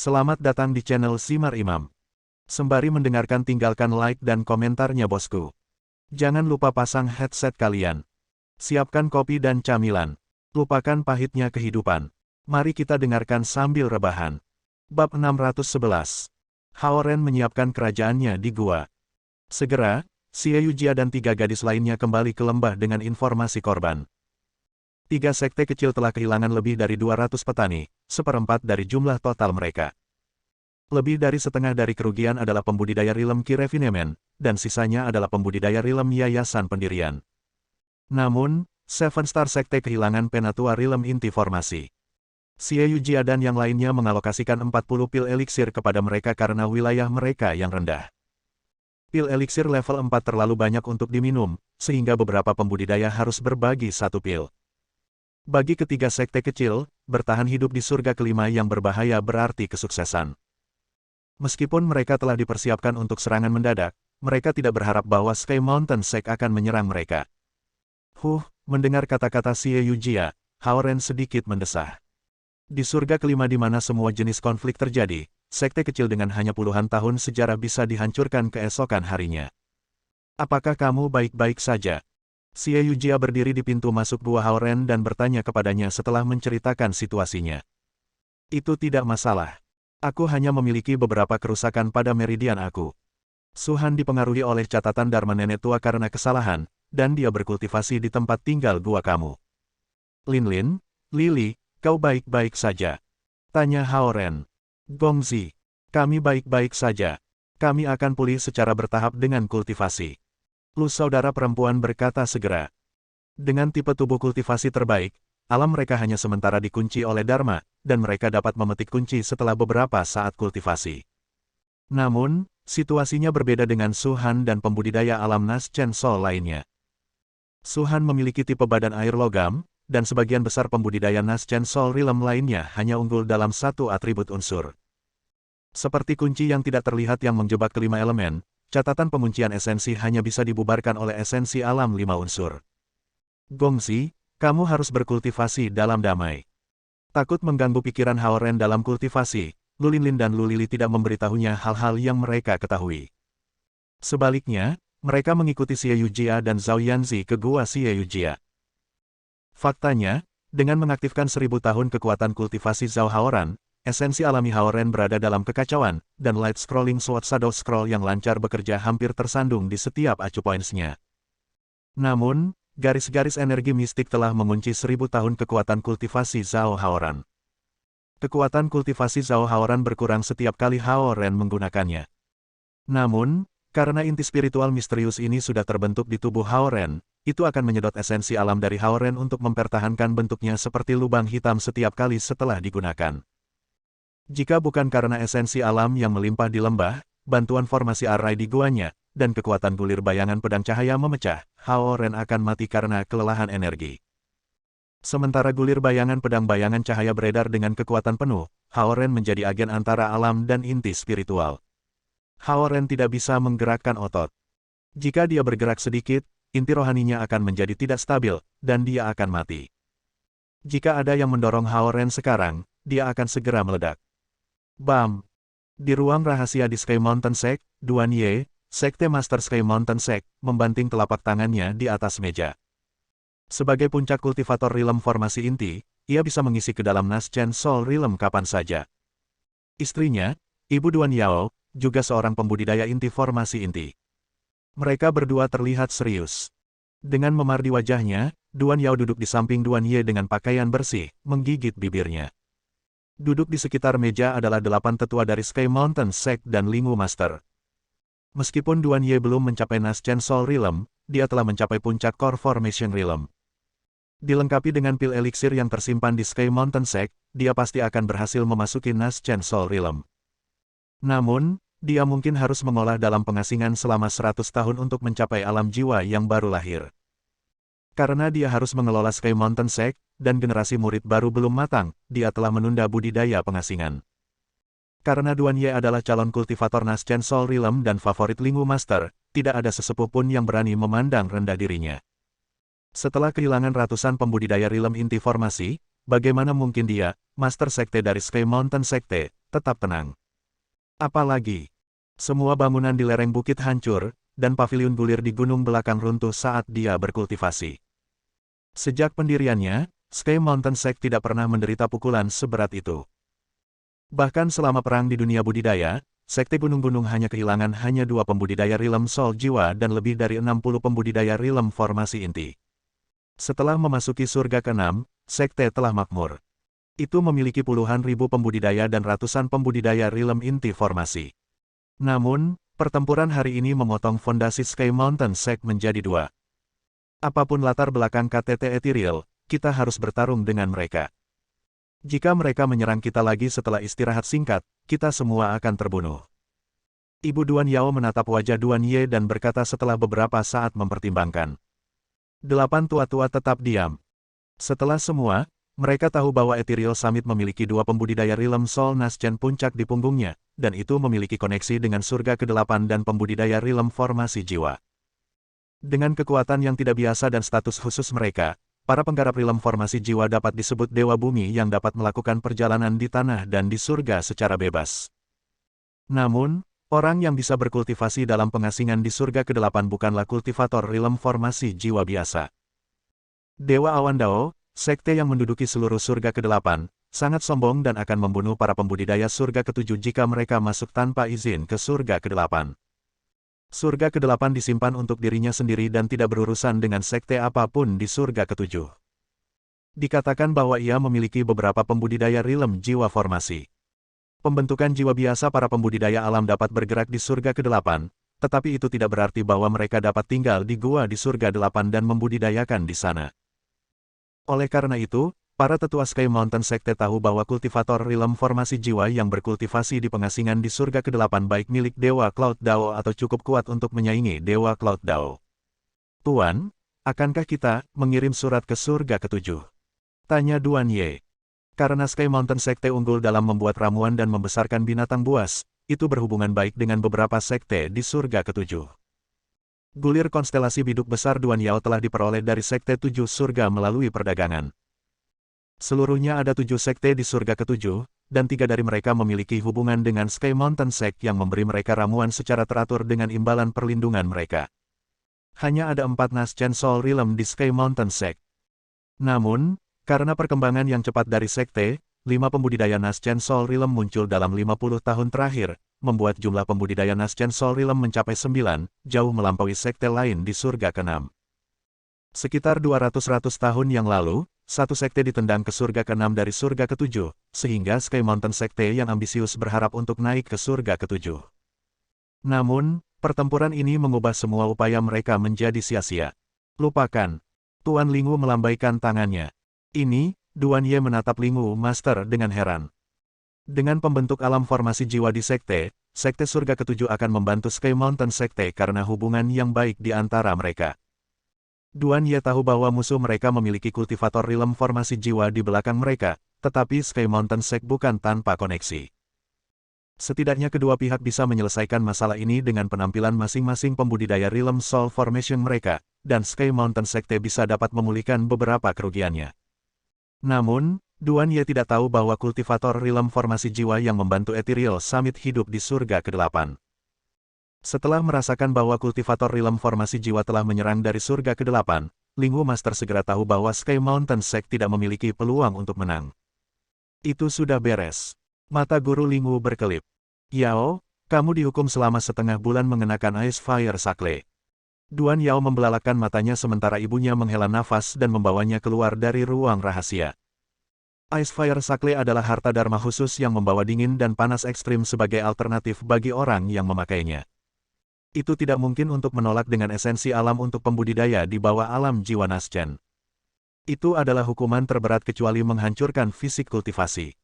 Selamat datang di channel Simar Imam. Sembari mendengarkan tinggalkan like dan komentarnya bosku. Jangan lupa pasang headset kalian. Siapkan kopi dan camilan. Lupakan pahitnya kehidupan. Mari kita dengarkan sambil rebahan. Bab 611. Haoren menyiapkan kerajaannya di gua. Segera, Xie Yujia dan 3 gadis lainnya kembali ke lembah dengan informasi korban. 3 sekte kecil telah kehilangan lebih dari 200 petani, seperempat dari jumlah total mereka. Lebih dari setengah dari kerugian adalah pembudidaya rilem Ki Refinement, dan sisanya adalah pembudidaya rilem Yayasan Pendirian. Namun, Seven Star Sekte kehilangan penatua rilem inti formasi. Xie Yujia dan yang lainnya mengalokasikan 40 pil eliksir kepada mereka karena wilayah mereka yang rendah. Pil eliksir level 4 terlalu banyak untuk diminum, sehingga beberapa pembudidaya harus berbagi satu pil. Bagi ketiga sekte kecil, bertahan hidup di surga kelima yang berbahaya berarti kesuksesan. Meskipun mereka telah dipersiapkan untuk serangan mendadak, mereka tidak berharap bahwa Sky Mountain Sect akan menyerang mereka. Mendengar kata-kata Xie Yujia, Haoren sedikit mendesah. Di surga kelima di mana semua jenis konflik terjadi, sekte kecil dengan hanya puluhan tahun sejarah bisa dihancurkan keesokan harinya. Apakah kamu baik-baik saja? Xie Yujia berdiri di pintu masuk gua Haoren dan bertanya kepadanya setelah menceritakan situasinya. Itu tidak masalah. Aku hanya memiliki beberapa kerusakan pada meridian aku. Suhan dipengaruhi oleh catatan Dharma nenek tua karena kesalahan, dan dia berkultivasi di tempat tinggal gua kamu. Lin, Lili, kau baik-baik saja? Tanya Haoren. Gongzi, kami baik-baik saja. Kami akan pulih secara bertahap dengan kultivasi. Lu saudara perempuan berkata segera. Dengan tipe tubuh kultivasi terbaik, alam mereka hanya sementara dikunci oleh Dharma, dan mereka dapat memetik kunci setelah beberapa saat kultivasi. Namun, situasinya berbeda dengan Suhan dan pembudidaya alam Nas Chen Sol lainnya. Suhan memiliki tipe badan air logam, dan sebagian besar pembudidaya Nas Chen Sol rilem lainnya hanya unggul dalam satu atribut unsur. Seperti kunci yang tidak terlihat yang menjebak kelima elemen, catatan penguncian esensi hanya bisa dibubarkan oleh esensi alam 5 unsur. Gongzi, kamu harus berkultivasi dalam damai. Takut mengganggu pikiran Haoren dalam kultivasi, Lulin dan Lulili tidak memberitahunya hal-hal yang mereka ketahui. Sebaliknya, mereka mengikuti Xie Yujia dan Zhao Yanzi ke gua Xie Yujia. Faktanya, dengan mengaktifkan 1000 tahun kekuatan kultivasi Zhao Haoran, esensi alami Haoren berada dalam kekacauan, dan Light Scrolling Sword Shadow Scroll yang lancar bekerja hampir tersandung di setiap acupoints-nya. Namun, garis-garis energi mistik telah mengunci 1000 tahun kekuatan kultivasi Zhao Haoran. Kekuatan kultivasi Zhao Haoran berkurang setiap kali Haoren menggunakannya. Namun, karena inti spiritual misterius ini sudah terbentuk di tubuh Haoren, itu akan menyedot esensi alam dari Haoren untuk mempertahankan bentuknya seperti lubang hitam setiap kali setelah digunakan. Jika bukan karena esensi alam yang melimpah di lembah, bantuan formasi arai di guanya, dan kekuatan gulir bayangan pedang cahaya memecah, Haoren akan mati karena kelelahan energi. Sementara gulir bayangan pedang bayangan cahaya beredar dengan kekuatan penuh, Haoren menjadi agen antara alam dan inti spiritual. Haoren tidak bisa menggerakkan otot. Jika dia bergerak sedikit, inti rohaninya akan menjadi tidak stabil, dan dia akan mati. Jika ada yang mendorong Haoren sekarang, dia akan segera meledak. Bam! Di ruang rahasia di Sky Mountain Sect, Duan Ye, Sekte Master Sky Mountain Sect, membanting telapak tangannya di atas meja. Sebagai puncak kultivator rilem formasi inti, ia bisa mengisi ke dalam Nas Chen Sol rilem kapan saja. Istrinya, Ibu Duan Yao, juga seorang pembudidaya inti formasi inti. Mereka berdua terlihat serius. Dengan memar di wajahnya, Duan Yao duduk di samping Duan Ye dengan pakaian bersih, menggigit bibirnya. Duduk di sekitar meja adalah 8 tetua dari Sky Mountain Sect dan Lingu Master. Meskipun Duan Ye belum mencapai Nas Chen Sol Realm, dia telah mencapai puncak Core Formation Realm. Dilengkapi dengan pil eliksir yang tersimpan di Sky Mountain Sect, dia pasti akan berhasil memasuki Nas Chen Sol Realm. Namun, dia mungkin harus mengolah dalam pengasingan selama 100 tahun untuk mencapai alam jiwa yang baru lahir. Karena dia harus mengelola Sky Mountain Sect, dan generasi murid baru belum matang, dia telah menunda budidaya pengasingan. Karena Duan Ye adalah calon kultivator Nas Chen Sol Realm dan favorit Lingu Master, tidak ada sesepuh pun yang berani memandang rendah dirinya. Setelah kehilangan ratusan pembudidaya rilem inti formasi, bagaimana mungkin dia, Master Sekte dari Sky Mountain Sekte, tetap tenang. Apalagi, semua bangunan di lereng bukit hancur, dan paviliun gulir di gunung belakang runtuh saat dia berkultivasi. Sejak pendiriannya, Sky Mountain Sect tidak pernah menderita pukulan seberat itu. Bahkan selama perang di dunia budidaya, Sekte Gunung-Gunung hanya kehilangan hanya 2 pembudidaya rilem Soul Jiwa dan lebih dari 60 pembudidaya rilem formasi inti. Setelah memasuki surga ke-6, Sekte telah makmur. Itu memiliki puluhan ribu pembudidaya dan ratusan pembudidaya rilem inti formasi. Namun, pertempuran hari ini memotong fondasi Sky Mountain Sect menjadi 2. Apapun latar belakang KTT Ethereal, kita harus bertarung dengan mereka. Jika mereka menyerang kita lagi setelah istirahat singkat, kita semua akan terbunuh. Ibu Duan Yao menatap wajah Duan Ye dan berkata setelah beberapa saat mempertimbangkan. 8 tua-tua tetap diam. Setelah semua, mereka tahu bahwa Ethereal Summit memiliki 2 pembudidaya rilem Soul Nascent puncak di punggungnya, dan itu memiliki koneksi dengan surga ke-8 dan pembudidaya rilem formasi jiwa. Dengan kekuatan yang tidak biasa dan status khusus mereka, para penggarap rilem formasi jiwa dapat disebut Dewa Bumi yang dapat melakukan perjalanan di tanah dan di surga secara bebas. Namun, orang yang bisa berkultivasi dalam pengasingan di surga ke-8 bukanlah kultivator rilem formasi jiwa biasa. Dewa Awan Dao, sekte yang menduduki seluruh surga ke-8, sangat sombong dan akan membunuh para pembudidaya surga ke-7 jika mereka masuk tanpa izin ke surga ke-8. Surga ke-8 disimpan untuk dirinya sendiri dan tidak berurusan dengan sekte apapun di surga ke-7. Dikatakan bahwa ia memiliki beberapa pembudidaya rilem jiwa formasi. Pembentukan jiwa biasa para pembudidaya alam dapat bergerak di surga ke-8, tetapi itu tidak berarti bahwa mereka dapat tinggal di gua di surga 8 dan membudidayakan di sana. Oleh karena itu, para tetua Sky Mountain Sekte tahu bahwa kultivator rilem formasi jiwa yang berkultivasi di pengasingan di surga ke-8 baik milik Dewa Cloud Dao atau cukup kuat untuk menyaingi Dewa Cloud Dao. Tuan, akankah kita mengirim surat ke surga ke-7? Tanya Duan Ye. Karena Sky Mountain Sekte unggul dalam membuat ramuan dan membesarkan binatang buas, itu berhubungan baik dengan beberapa sekte di surga ke-7. Gulir konstelasi biduk besar Duan Yao telah diperoleh dari sekte 7 surga melalui perdagangan. Seluruhnya ada 7 sekte di surga ke-7, dan 3 dari mereka memiliki hubungan dengan Sky Mountain Sect yang memberi mereka ramuan secara teratur dengan imbalan perlindungan mereka. Hanya ada 4 Nascent Soul Realm di Sky Mountain Sect. Namun, karena perkembangan yang cepat dari sekte, 5 pembudidaya Nascent Soul Realm muncul dalam 50 tahun terakhir, membuat jumlah pembudidaya Nascent Soul Realm mencapai 9, jauh melampaui sekte lain di surga ke-6. Sekitar 200 tahun yang lalu, satu sekte ditendang ke surga ke-6 dari surga ke-7, sehingga Sky Mountain Sekte yang ambisius berharap untuk naik ke surga ke-7. Namun, pertempuran ini mengubah semua upaya mereka menjadi sia-sia. Lupakan. Tuan Lingu melambaikan tangannya. Ini, Duan Ye menatap Lingu Master dengan heran. Dengan pembentuk alam formasi jiwa di sekte, sekte surga ke-7 akan membantu Sky Mountain Sekte karena hubungan yang baik di antara mereka. Duan Ye tahu bahwa musuh mereka memiliki kultivator rilem formasi jiwa di belakang mereka, tetapi Sky Mountain Sect bukan tanpa koneksi. Setidaknya kedua pihak bisa menyelesaikan masalah ini dengan penampilan masing-masing pembudidaya rilem soul formation mereka, dan Sky Mountain Sekte bisa dapat memulihkan beberapa kerugiannya. Namun, Duan Ye tidak tahu bahwa kultivator rilem formasi jiwa yang membantu Ethereal Summit hidup di surga ke-8. Setelah merasakan bahwa kultivator rilem formasi jiwa telah menyerang dari surga ke-8, Lingu Master segera tahu bahwa Sky Mountain Sect tidak memiliki peluang untuk menang. Itu sudah beres. Mata guru Lingu berkelip. Yao, kamu dihukum selama setengah bulan mengenakan Ice Fire Sakle. Duan Yao membelalakan matanya sementara ibunya menghela nafas dan membawanya keluar dari ruang rahasia. Ice Fire Sakle adalah harta dharma khusus yang membawa dingin dan panas ekstrim sebagai alternatif bagi orang yang memakainya. Itu tidak mungkin untuk menolak dengan esensi alam untuk pembudidaya di bawah alam jiwa Nascent. Itu adalah hukuman terberat kecuali menghancurkan fisik kultivasi.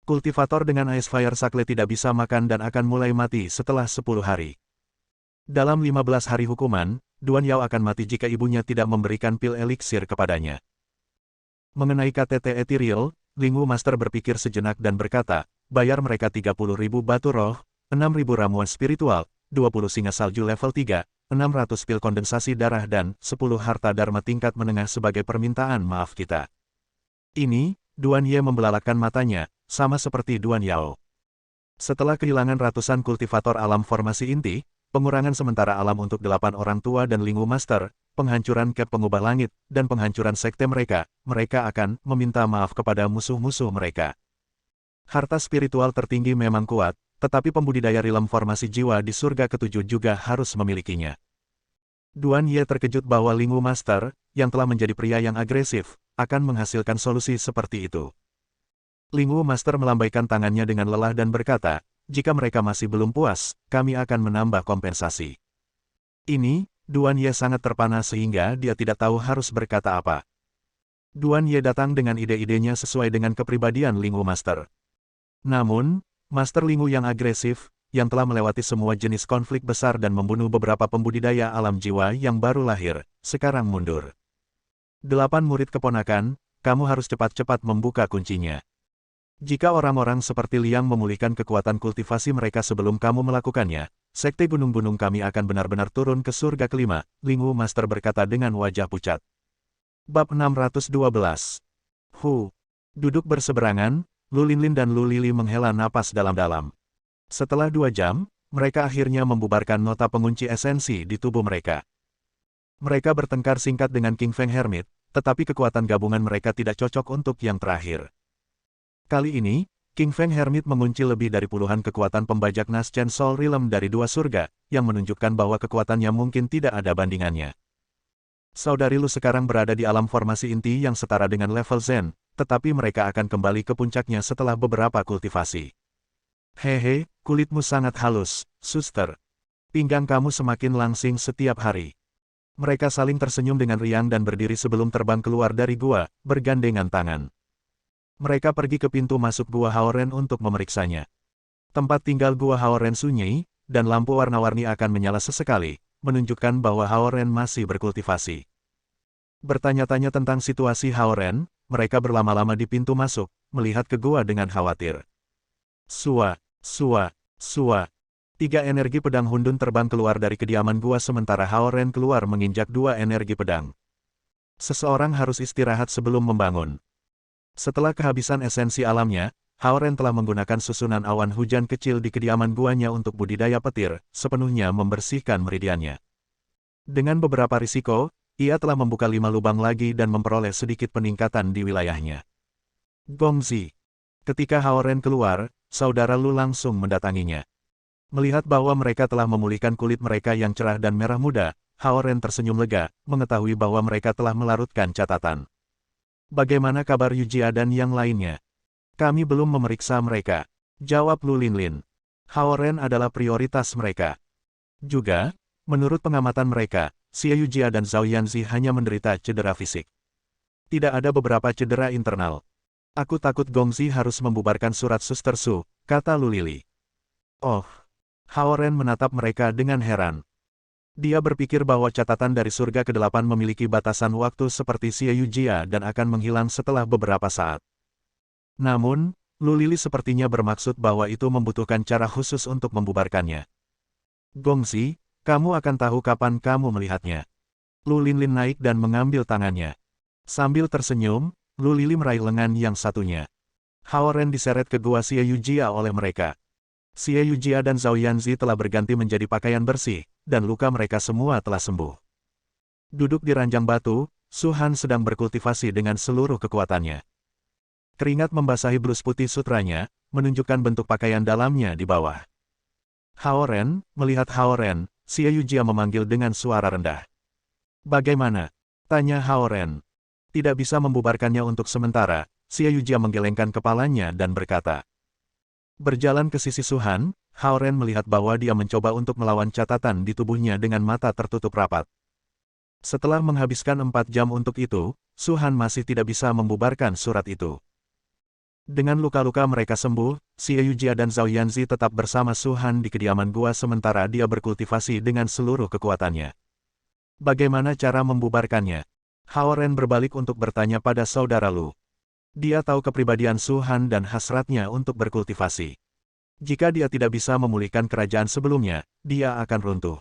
Kultivator dengan Ice Fire Sakle tidak bisa makan dan akan mulai mati setelah 10 hari. Dalam 15 hari hukuman, Duan Yao akan mati jika ibunya tidak memberikan pil eliksir kepadanya. Mengenai KTT Ethereal, Lingu Master berpikir sejenak dan berkata, bayar mereka 30.000 batu roh, 6.000 ramuan spiritual, 20 singa salju level 3, 600 pil kondensasi darah dan 10 harta dharma tingkat menengah sebagai permintaan maaf kita. Ini, Duan Ye membelalakan matanya, sama seperti Duan Yao. Setelah kehilangan ratusan kultivator alam formasi inti, pengurangan sementara alam untuk 8 orang tua dan Lingwu Master, penghancuran Cap Pengubah Langit, dan penghancuran sekte mereka, mereka akan meminta maaf kepada musuh-musuh mereka. Harta spiritual tertinggi memang kuat, tetapi pembudidaya rilem formasi jiwa di surga ketujuh juga harus memilikinya. Duan Ye terkejut bahwa Lingwu Master, yang telah menjadi pria yang agresif, akan menghasilkan solusi seperti itu. Lingwu Master melambaikan tangannya dengan lelah dan berkata, jika mereka masih belum puas, kami akan menambah kompensasi. Ini, Duan Ye sangat terpana sehingga dia tidak tahu harus berkata apa. Duan Ye datang dengan ide-idenya sesuai dengan kepribadian Lingwu Master. Namun, Master Lingwu yang agresif, yang telah melewati semua jenis konflik besar dan membunuh beberapa pembudidaya alam jiwa yang baru lahir, sekarang mundur. 8 murid keponakan, kamu harus cepat-cepat membuka kuncinya. Jika orang-orang seperti Liang memulihkan kekuatan kultivasi mereka sebelum kamu melakukannya, sekte gunung-gunung kami akan benar-benar turun ke surga kelima, Lingwu Master berkata dengan wajah pucat. Bab 612. Duduk berseberangan, Lu Linlin dan Lu Lili menghela napas dalam-dalam. Setelah 2 jam, mereka akhirnya membubarkan nota pengunci esensi di tubuh mereka. Mereka bertengkar singkat dengan King Feng Hermit, tetapi kekuatan gabungan mereka tidak cocok untuk yang terakhir. Kali ini, King Feng Hermit mengunci lebih dari puluhan kekuatan pembajak Naschen Soul Realm dari 2 surga, yang menunjukkan bahwa kekuatannya mungkin tidak ada bandingannya. Saudari Lu sekarang berada di alam formasi inti yang setara dengan level Zen, tetapi mereka akan kembali ke puncaknya setelah beberapa kultivasi. Hehe, kulitmu sangat halus, suster. Pinggang kamu semakin langsing setiap hari. Mereka saling tersenyum dengan riang dan berdiri sebelum terbang keluar dari gua, bergandengan tangan. Mereka pergi ke pintu masuk gua Haoren untuk memeriksanya. Tempat tinggal gua Haoren sunyi, dan lampu warna-warni akan menyala sesekali, menunjukkan bahwa Haoren masih berkultivasi. Bertanya-tanya tentang situasi Haoren, mereka berlama-lama di pintu masuk, melihat ke gua dengan khawatir. Sua. 3 energi pedang Hundun terbang keluar dari kediaman gua sementara Haoren keluar menginjak 2 energi pedang. Seseorang harus istirahat sebelum membangun. Setelah kehabisan esensi alamnya, Haoren telah menggunakan susunan awan hujan kecil di kediaman guanya untuk budidaya petir, sepenuhnya membersihkan meridiannya. Dengan beberapa risiko, ia telah membuka 5 lubang lagi dan memperoleh sedikit peningkatan di wilayahnya. Gongzi. Ketika Haoren keluar, saudara Lu langsung mendatanginya. Melihat bahwa mereka telah memulihkan kulit mereka yang cerah dan merah muda, Haoren tersenyum lega, mengetahui bahwa mereka telah melarutkan catatan. Bagaimana kabar Yujia dan yang lainnya? Kami belum memeriksa mereka, jawab Lu Linlin. Haoren adalah prioritas mereka. Juga, menurut pengamatan mereka, Xie Yujia dan Zhao Yanzi hanya menderita cedera fisik. Tidak ada beberapa cedera internal. Aku takut Gongzi harus membubarkan surat Suster Su, kata Lu Lili. Oh. Haoren menatap mereka dengan heran. Dia berpikir bahwa catatan dari surga ke-8 memiliki batasan waktu seperti Xie Yujia dan akan menghilang setelah beberapa saat. Namun, Lu Lili sepertinya bermaksud bahwa itu membutuhkan cara khusus untuk membubarkannya. Gongzi, kamu akan tahu kapan kamu melihatnya. Lu Linlin naik dan mengambil tangannya. Sambil tersenyum, Lu Lili meraih lengan yang satunya. Haoren diseret ke gua Xie Yujia oleh mereka. Xie Yujia dan Zhao Yanzi telah berganti menjadi pakaian bersih, dan luka mereka semua telah sembuh. Duduk di ranjang batu, Su Han sedang berkultivasi dengan seluruh kekuatannya. Keringat membasahi blus putih sutranya, menunjukkan bentuk pakaian dalamnya di bawah. Haoren, melihat Haoren, Xie Yujia memanggil dengan suara rendah. Bagaimana? Tanya Haoren. Tidak bisa membubarkannya untuk sementara, Xie Yujia menggelengkan kepalanya dan berkata. Berjalan ke sisi Su Han, Haoren melihat bahwa dia mencoba untuk melawan catatan di tubuhnya dengan mata tertutup rapat. Setelah menghabiskan 4 jam untuk itu, Su Han masih tidak bisa membubarkan surat itu. Dengan luka-luka mereka sembuh, Xie Yujia dan Zhao Yanzi tetap bersama Su Han di kediaman gua sementara dia berkultivasi dengan seluruh kekuatannya. Bagaimana cara membubarkannya? Haoren berbalik untuk bertanya pada saudara Lu. Dia tahu kepribadian Su Han dan hasratnya untuk berkultivasi. Jika dia tidak bisa memulihkan kerajaan sebelumnya, dia akan runtuh.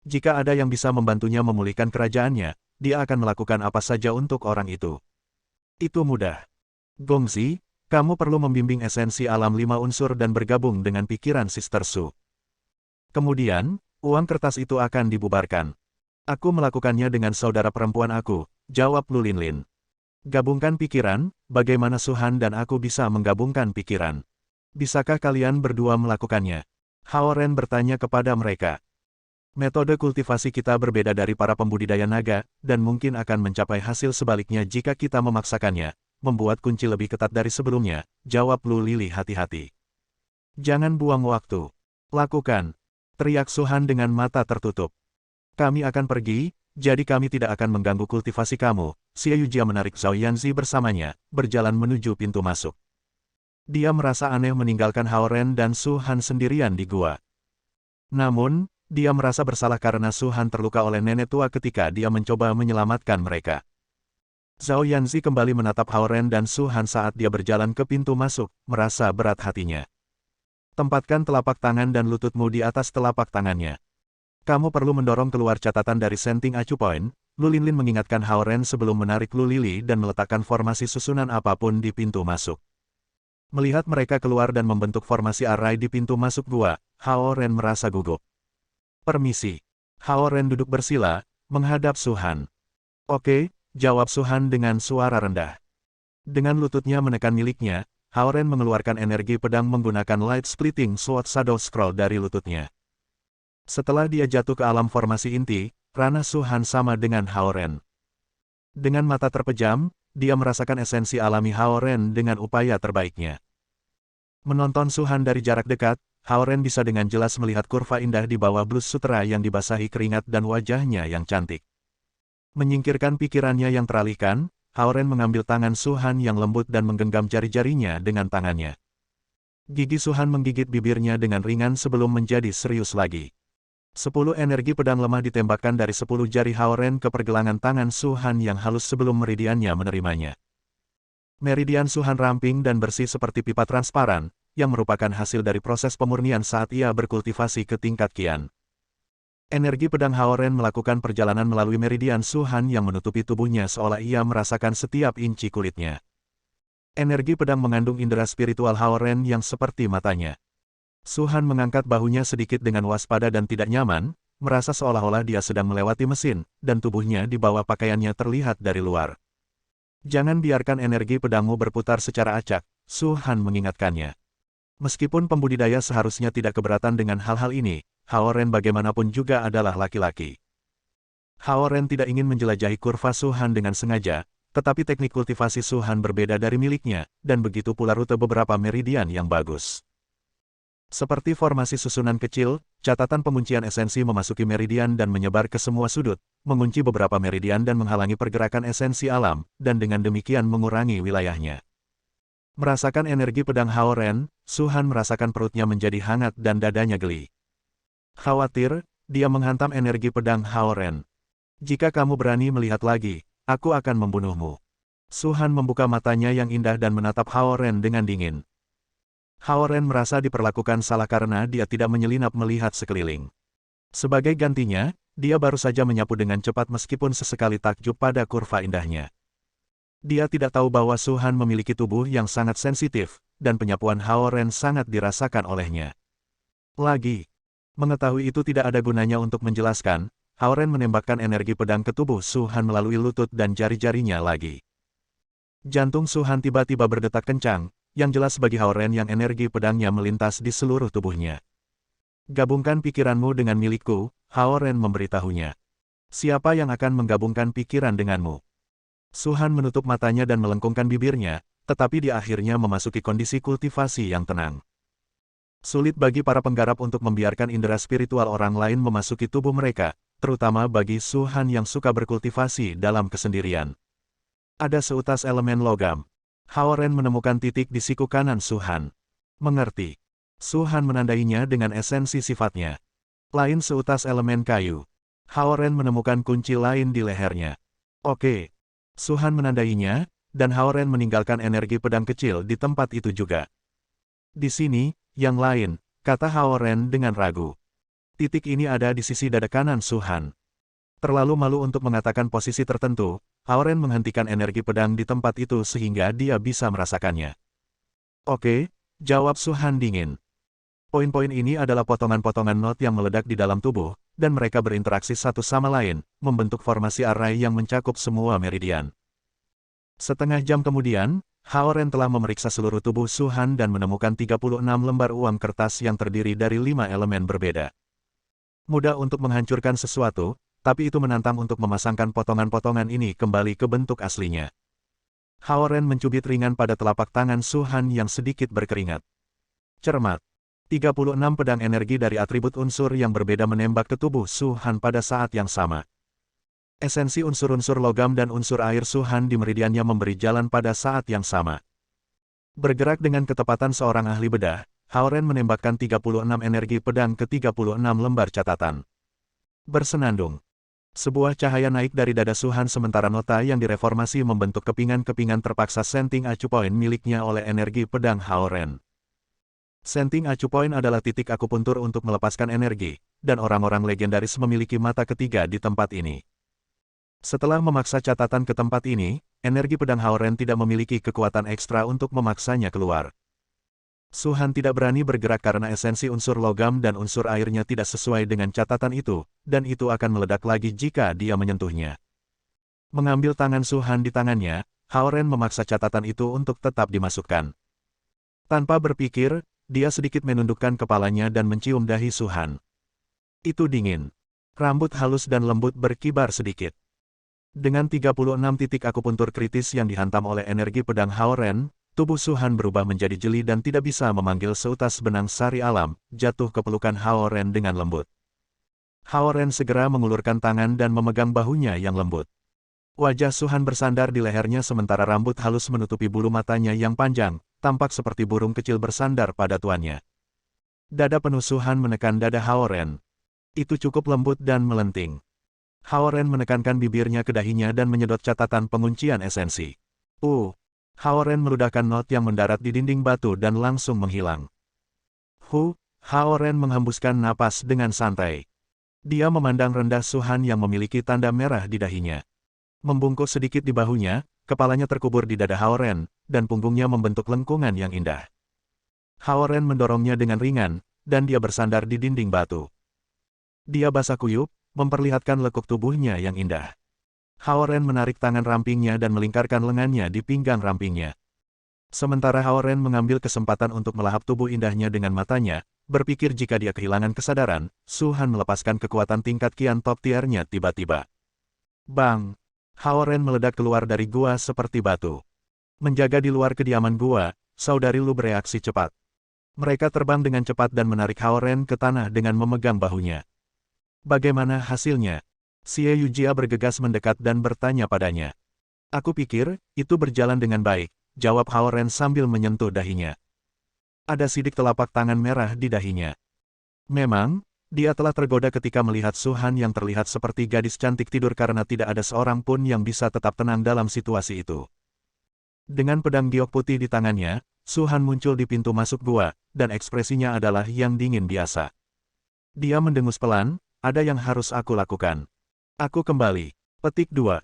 Jika ada yang bisa membantunya memulihkan kerajaannya, dia akan melakukan apa saja untuk orang itu. Itu mudah. Gongzi, Kamu perlu membimbing esensi alam 5 unsur dan bergabung dengan pikiran Sister Su. Kemudian, uang kertas itu akan dibubarkan. Aku melakukannya dengan saudara perempuan aku, jawab Lu Linlin. Gabungkan pikiran, bagaimana Su Han dan aku bisa menggabungkan pikiran? Bisakah kalian berdua melakukannya? Hao Ren bertanya kepada mereka. Metode kultivasi kita berbeda dari para pembudidaya naga, dan mungkin akan mencapai hasil sebaliknya jika kita memaksakannya, membuat kunci lebih ketat dari sebelumnya, jawab Lu Lili hati-hati. Jangan buang waktu. Lakukan. Teriak Su Han dengan mata tertutup. Kami akan pergi, jadi kami tidak akan mengganggu kultivasi kamu. Xie Yujia menarik Zhao Yanzi bersamanya, berjalan menuju pintu masuk. Dia merasa aneh meninggalkan Hao Ren dan Su Han sendirian di gua. Namun, dia merasa bersalah karena Su Han terluka oleh nenek tua ketika dia mencoba menyelamatkan mereka. Zhao Yanzi kembali menatap Hao Ren dan Su Han saat dia berjalan ke pintu masuk, merasa berat hatinya. Tempatkan telapak tangan dan lututmu di atas telapak tangannya. Kamu perlu mendorong keluar catatan dari Senting Acu Point. Lu Linlin mengingatkan Hao Ren sebelum menarik Lu Lili dan meletakkan formasi susunan apapun di pintu masuk. Melihat mereka keluar dan membentuk formasi arai di pintu masuk gua, Hao Ren merasa gugup. Permisi. Hao Ren duduk bersila, menghadap Su Han. Oke, jawab Su Han dengan suara rendah. Dengan lututnya menekan miliknya, Hao Ren mengeluarkan energi pedang menggunakan Light Splitting Sword Shadow Scroll dari lututnya. Setelah dia jatuh ke alam formasi inti, ranah Su Han sama dengan Hao Ren. Dengan mata terpejam, dia merasakan esensi alami Hao Ren dengan upaya terbaiknya. Menonton Su Han dari jarak dekat, Hao Ren bisa dengan jelas melihat kurva indah di bawah blus sutera yang dibasahi keringat dan wajahnya yang cantik. Menyingkirkan pikirannya yang teralihkan, Hao Ren mengambil tangan Su Han yang lembut dan menggenggam jari-jarinya dengan tangannya. Gigi Su Han menggigit bibirnya dengan ringan sebelum menjadi serius lagi. 10 energi pedang lemah ditembakkan dari 10 jari Hao Ren ke pergelangan tangan Su Han yang halus sebelum meridiannya menerimanya. Meridian Su Han ramping dan bersih seperti pipa transparan, yang merupakan hasil dari proses pemurnian saat ia berkultivasi ke tingkat Qian. Energi pedang Hao Ren melakukan perjalanan melalui meridian Su Han yang menutupi tubuhnya seolah ia merasakan setiap inci kulitnya. Energi pedang mengandung indera spiritual Hao Ren yang seperti matanya. Su Han mengangkat bahunya sedikit dengan waspada dan tidak nyaman, merasa seolah-olah dia sedang melewati mesin, dan tubuhnya di bawah pakaiannya terlihat dari luar. Jangan biarkan energi pedangmu berputar secara acak, Su Han mengingatkannya. Meskipun pembudidaya seharusnya tidak keberatan dengan hal-hal ini, Hao Ren bagaimanapun juga adalah laki-laki. Hao Ren tidak ingin menjelajahi kurva Su Han dengan sengaja, tetapi teknik kultivasi Su Han berbeda dari miliknya, dan begitu pula rute beberapa meridian yang bagus. Seperti formasi susunan kecil, catatan penguncian esensi memasuki meridian dan menyebar ke semua sudut, mengunci beberapa meridian dan menghalangi pergerakan esensi alam, dan dengan demikian mengurangi wilayahnya. Merasakan energi pedang Hao Ren, Su Han merasakan perutnya menjadi hangat dan dadanya geli. Khawatir, dia menghantam energi pedang Hao Ren. Jika kamu berani melihat lagi, aku akan membunuhmu. Su Han membuka matanya yang indah dan menatap Hao Ren dengan dingin. Hao Ren merasa diperlakukan salah karena dia tidak menyelinap melihat sekeliling. Sebagai gantinya, dia baru saja menyapu dengan cepat meskipun sesekali takjub pada kurva indahnya. Dia tidak tahu bahwa Su Han memiliki tubuh yang sangat sensitif, dan penyapuan Hao Ren sangat dirasakan olehnya. Lagi, mengetahui itu tidak ada gunanya untuk menjelaskan, Hao Ren menembakkan energi pedang ke tubuh Su Han melalui lutut dan jari-jarinya lagi. Jantung Su Han tiba-tiba berdetak kencang, yang jelas bagi Hao Ren yang energi pedangnya melintas di seluruh tubuhnya. Gabungkan pikiranmu dengan milikku, Hao Ren memberitahunya. Siapa yang akan menggabungkan pikiran denganmu? Su Han menutup matanya dan melengkungkan bibirnya, tetapi dia akhirnya memasuki kondisi kultivasi yang tenang. Sulit bagi para penggarap untuk membiarkan indera spiritual orang lain memasuki tubuh mereka, terutama bagi Su Han yang suka berkultivasi dalam kesendirian. Ada seutas elemen logam. Hao Ren menemukan titik di siku kanan Su Han. Mengerti. Su Han menandainya dengan esensi sifatnya. Lain seutas elemen kayu. Hao Ren menemukan kunci lain di lehernya. Oke. Su Han menandainya, dan Hao Ren meninggalkan energi pedang kecil di tempat itu juga. Di sini, yang lain, kata Hao Ren dengan ragu. Titik ini ada di sisi dada kanan Su Han. Terlalu malu untuk mengatakan posisi tertentu, Hao Ren menghentikan energi pedang di tempat itu sehingga dia bisa merasakannya. Oke, jawab Su Han dingin. Poin-poin ini adalah potongan-potongan not yang meledak di dalam tubuh, dan mereka berinteraksi satu sama lain, membentuk formasi array yang mencakup semua meridian. Setengah jam kemudian, Hao Ren telah memeriksa seluruh tubuh Su Han dan menemukan 36 lembar uang kertas yang terdiri dari 5 elemen berbeda. Mudah untuk menghancurkan sesuatu, tapi itu menantang untuk memasangkan potongan-potongan ini kembali ke bentuk aslinya. Hao Ren mencubit ringan pada telapak tangan Su Han yang sedikit berkeringat. Cermat. 36 pedang energi dari atribut unsur yang berbeda menembak ke tubuh Su Han pada saat yang sama. Esensi unsur-unsur logam dan unsur air Su Han di meridiannya memberi jalan pada saat yang sama. Bergerak dengan ketepatan seorang ahli bedah, Hao Ren menembakkan 36 energi pedang ke 36 lembar catatan. Bersenandung. Sebuah cahaya naik dari dada Su Han sementara nota yang direformasi membentuk kepingan-kepingan terpaksa Sending Acu Point miliknya oleh energi pedang Hao Ren. Sending Acu Point adalah titik akupuntur untuk melepaskan energi, dan orang-orang legendaris memiliki mata ketiga di tempat ini. Setelah memaksa catatan ke tempat ini, energi pedang Hao Ren tidak memiliki kekuatan ekstra untuk memaksanya keluar. Su Han tidak berani bergerak karena esensi unsur logam dan unsur airnya tidak sesuai dengan catatan itu, dan itu akan meledak lagi jika dia menyentuhnya. Mengambil tangan Su Han di tangannya, Hao Ren memaksa catatan itu untuk tetap dimasukkan. Tanpa berpikir, dia sedikit menundukkan kepalanya dan mencium dahi Su Han. Itu dingin. Rambut halus dan lembut berkibar sedikit. Dengan 36 titik akupuntur kritis yang dihantam oleh energi pedang Hao Ren, tubuh Su Han berubah menjadi jeli dan tidak bisa memanggil seutas benang sari alam, jatuh ke pelukan Hao Ren dengan lembut. Hao Ren segera mengulurkan tangan dan memegang bahunya yang lembut. Wajah Su Han bersandar di lehernya sementara rambut halus menutupi bulu matanya yang panjang, tampak seperti burung kecil bersandar pada tuannya. Dada penuh Su Han menekan dada Hao Ren. Itu cukup lembut dan melenting. Hao Ren menekankan bibirnya ke dahinya dan menyedot catatan penguncian esensi. Hao Ren meludahkan not yang mendarat di dinding batu dan langsung menghilang. Hao Ren menghembuskan napas dengan santai. Dia memandang rendah Su Han yang memiliki tanda merah di dahinya. Membungkuk sedikit di bahunya, kepalanya terkubur di dada Hao Ren, dan punggungnya membentuk lengkungan yang indah. Hao Ren mendorongnya dengan ringan, dan dia bersandar di dinding batu. Dia basah kuyup, memperlihatkan lekuk tubuhnya yang indah. Hao Ren menarik tangan rampingnya dan melingkarkan lengannya di pinggang rampingnya. Sementara Hao Ren mengambil kesempatan untuk melahap tubuh indahnya dengan matanya, berpikir jika dia kehilangan kesadaran, Su Han melepaskan kekuatan tingkat kian top tiernya tiba-tiba. Bang! Hao Ren meledak keluar dari gua seperti batu. Menjaga di luar kediaman gua, saudari Lu bereaksi cepat. Mereka terbang dengan cepat dan menarik Hao Ren ke tanah dengan memegang bahunya. Bagaimana hasilnya? Xie Yujia bergegas mendekat dan bertanya padanya. Aku pikir, itu berjalan dengan baik, jawab Hao Ren sambil menyentuh dahinya. Ada sidik telapak tangan merah di dahinya. Memang, dia telah tergoda ketika melihat Su Han yang terlihat seperti gadis cantik tidur karena tidak ada seorang pun yang bisa tetap tenang dalam situasi itu. Dengan pedang giok putih di tangannya, Su Han muncul di pintu masuk gua, dan ekspresinya adalah yang dingin biasa. Dia mendengus pelan, ada yang harus aku lakukan. Aku kembali. Petik 2.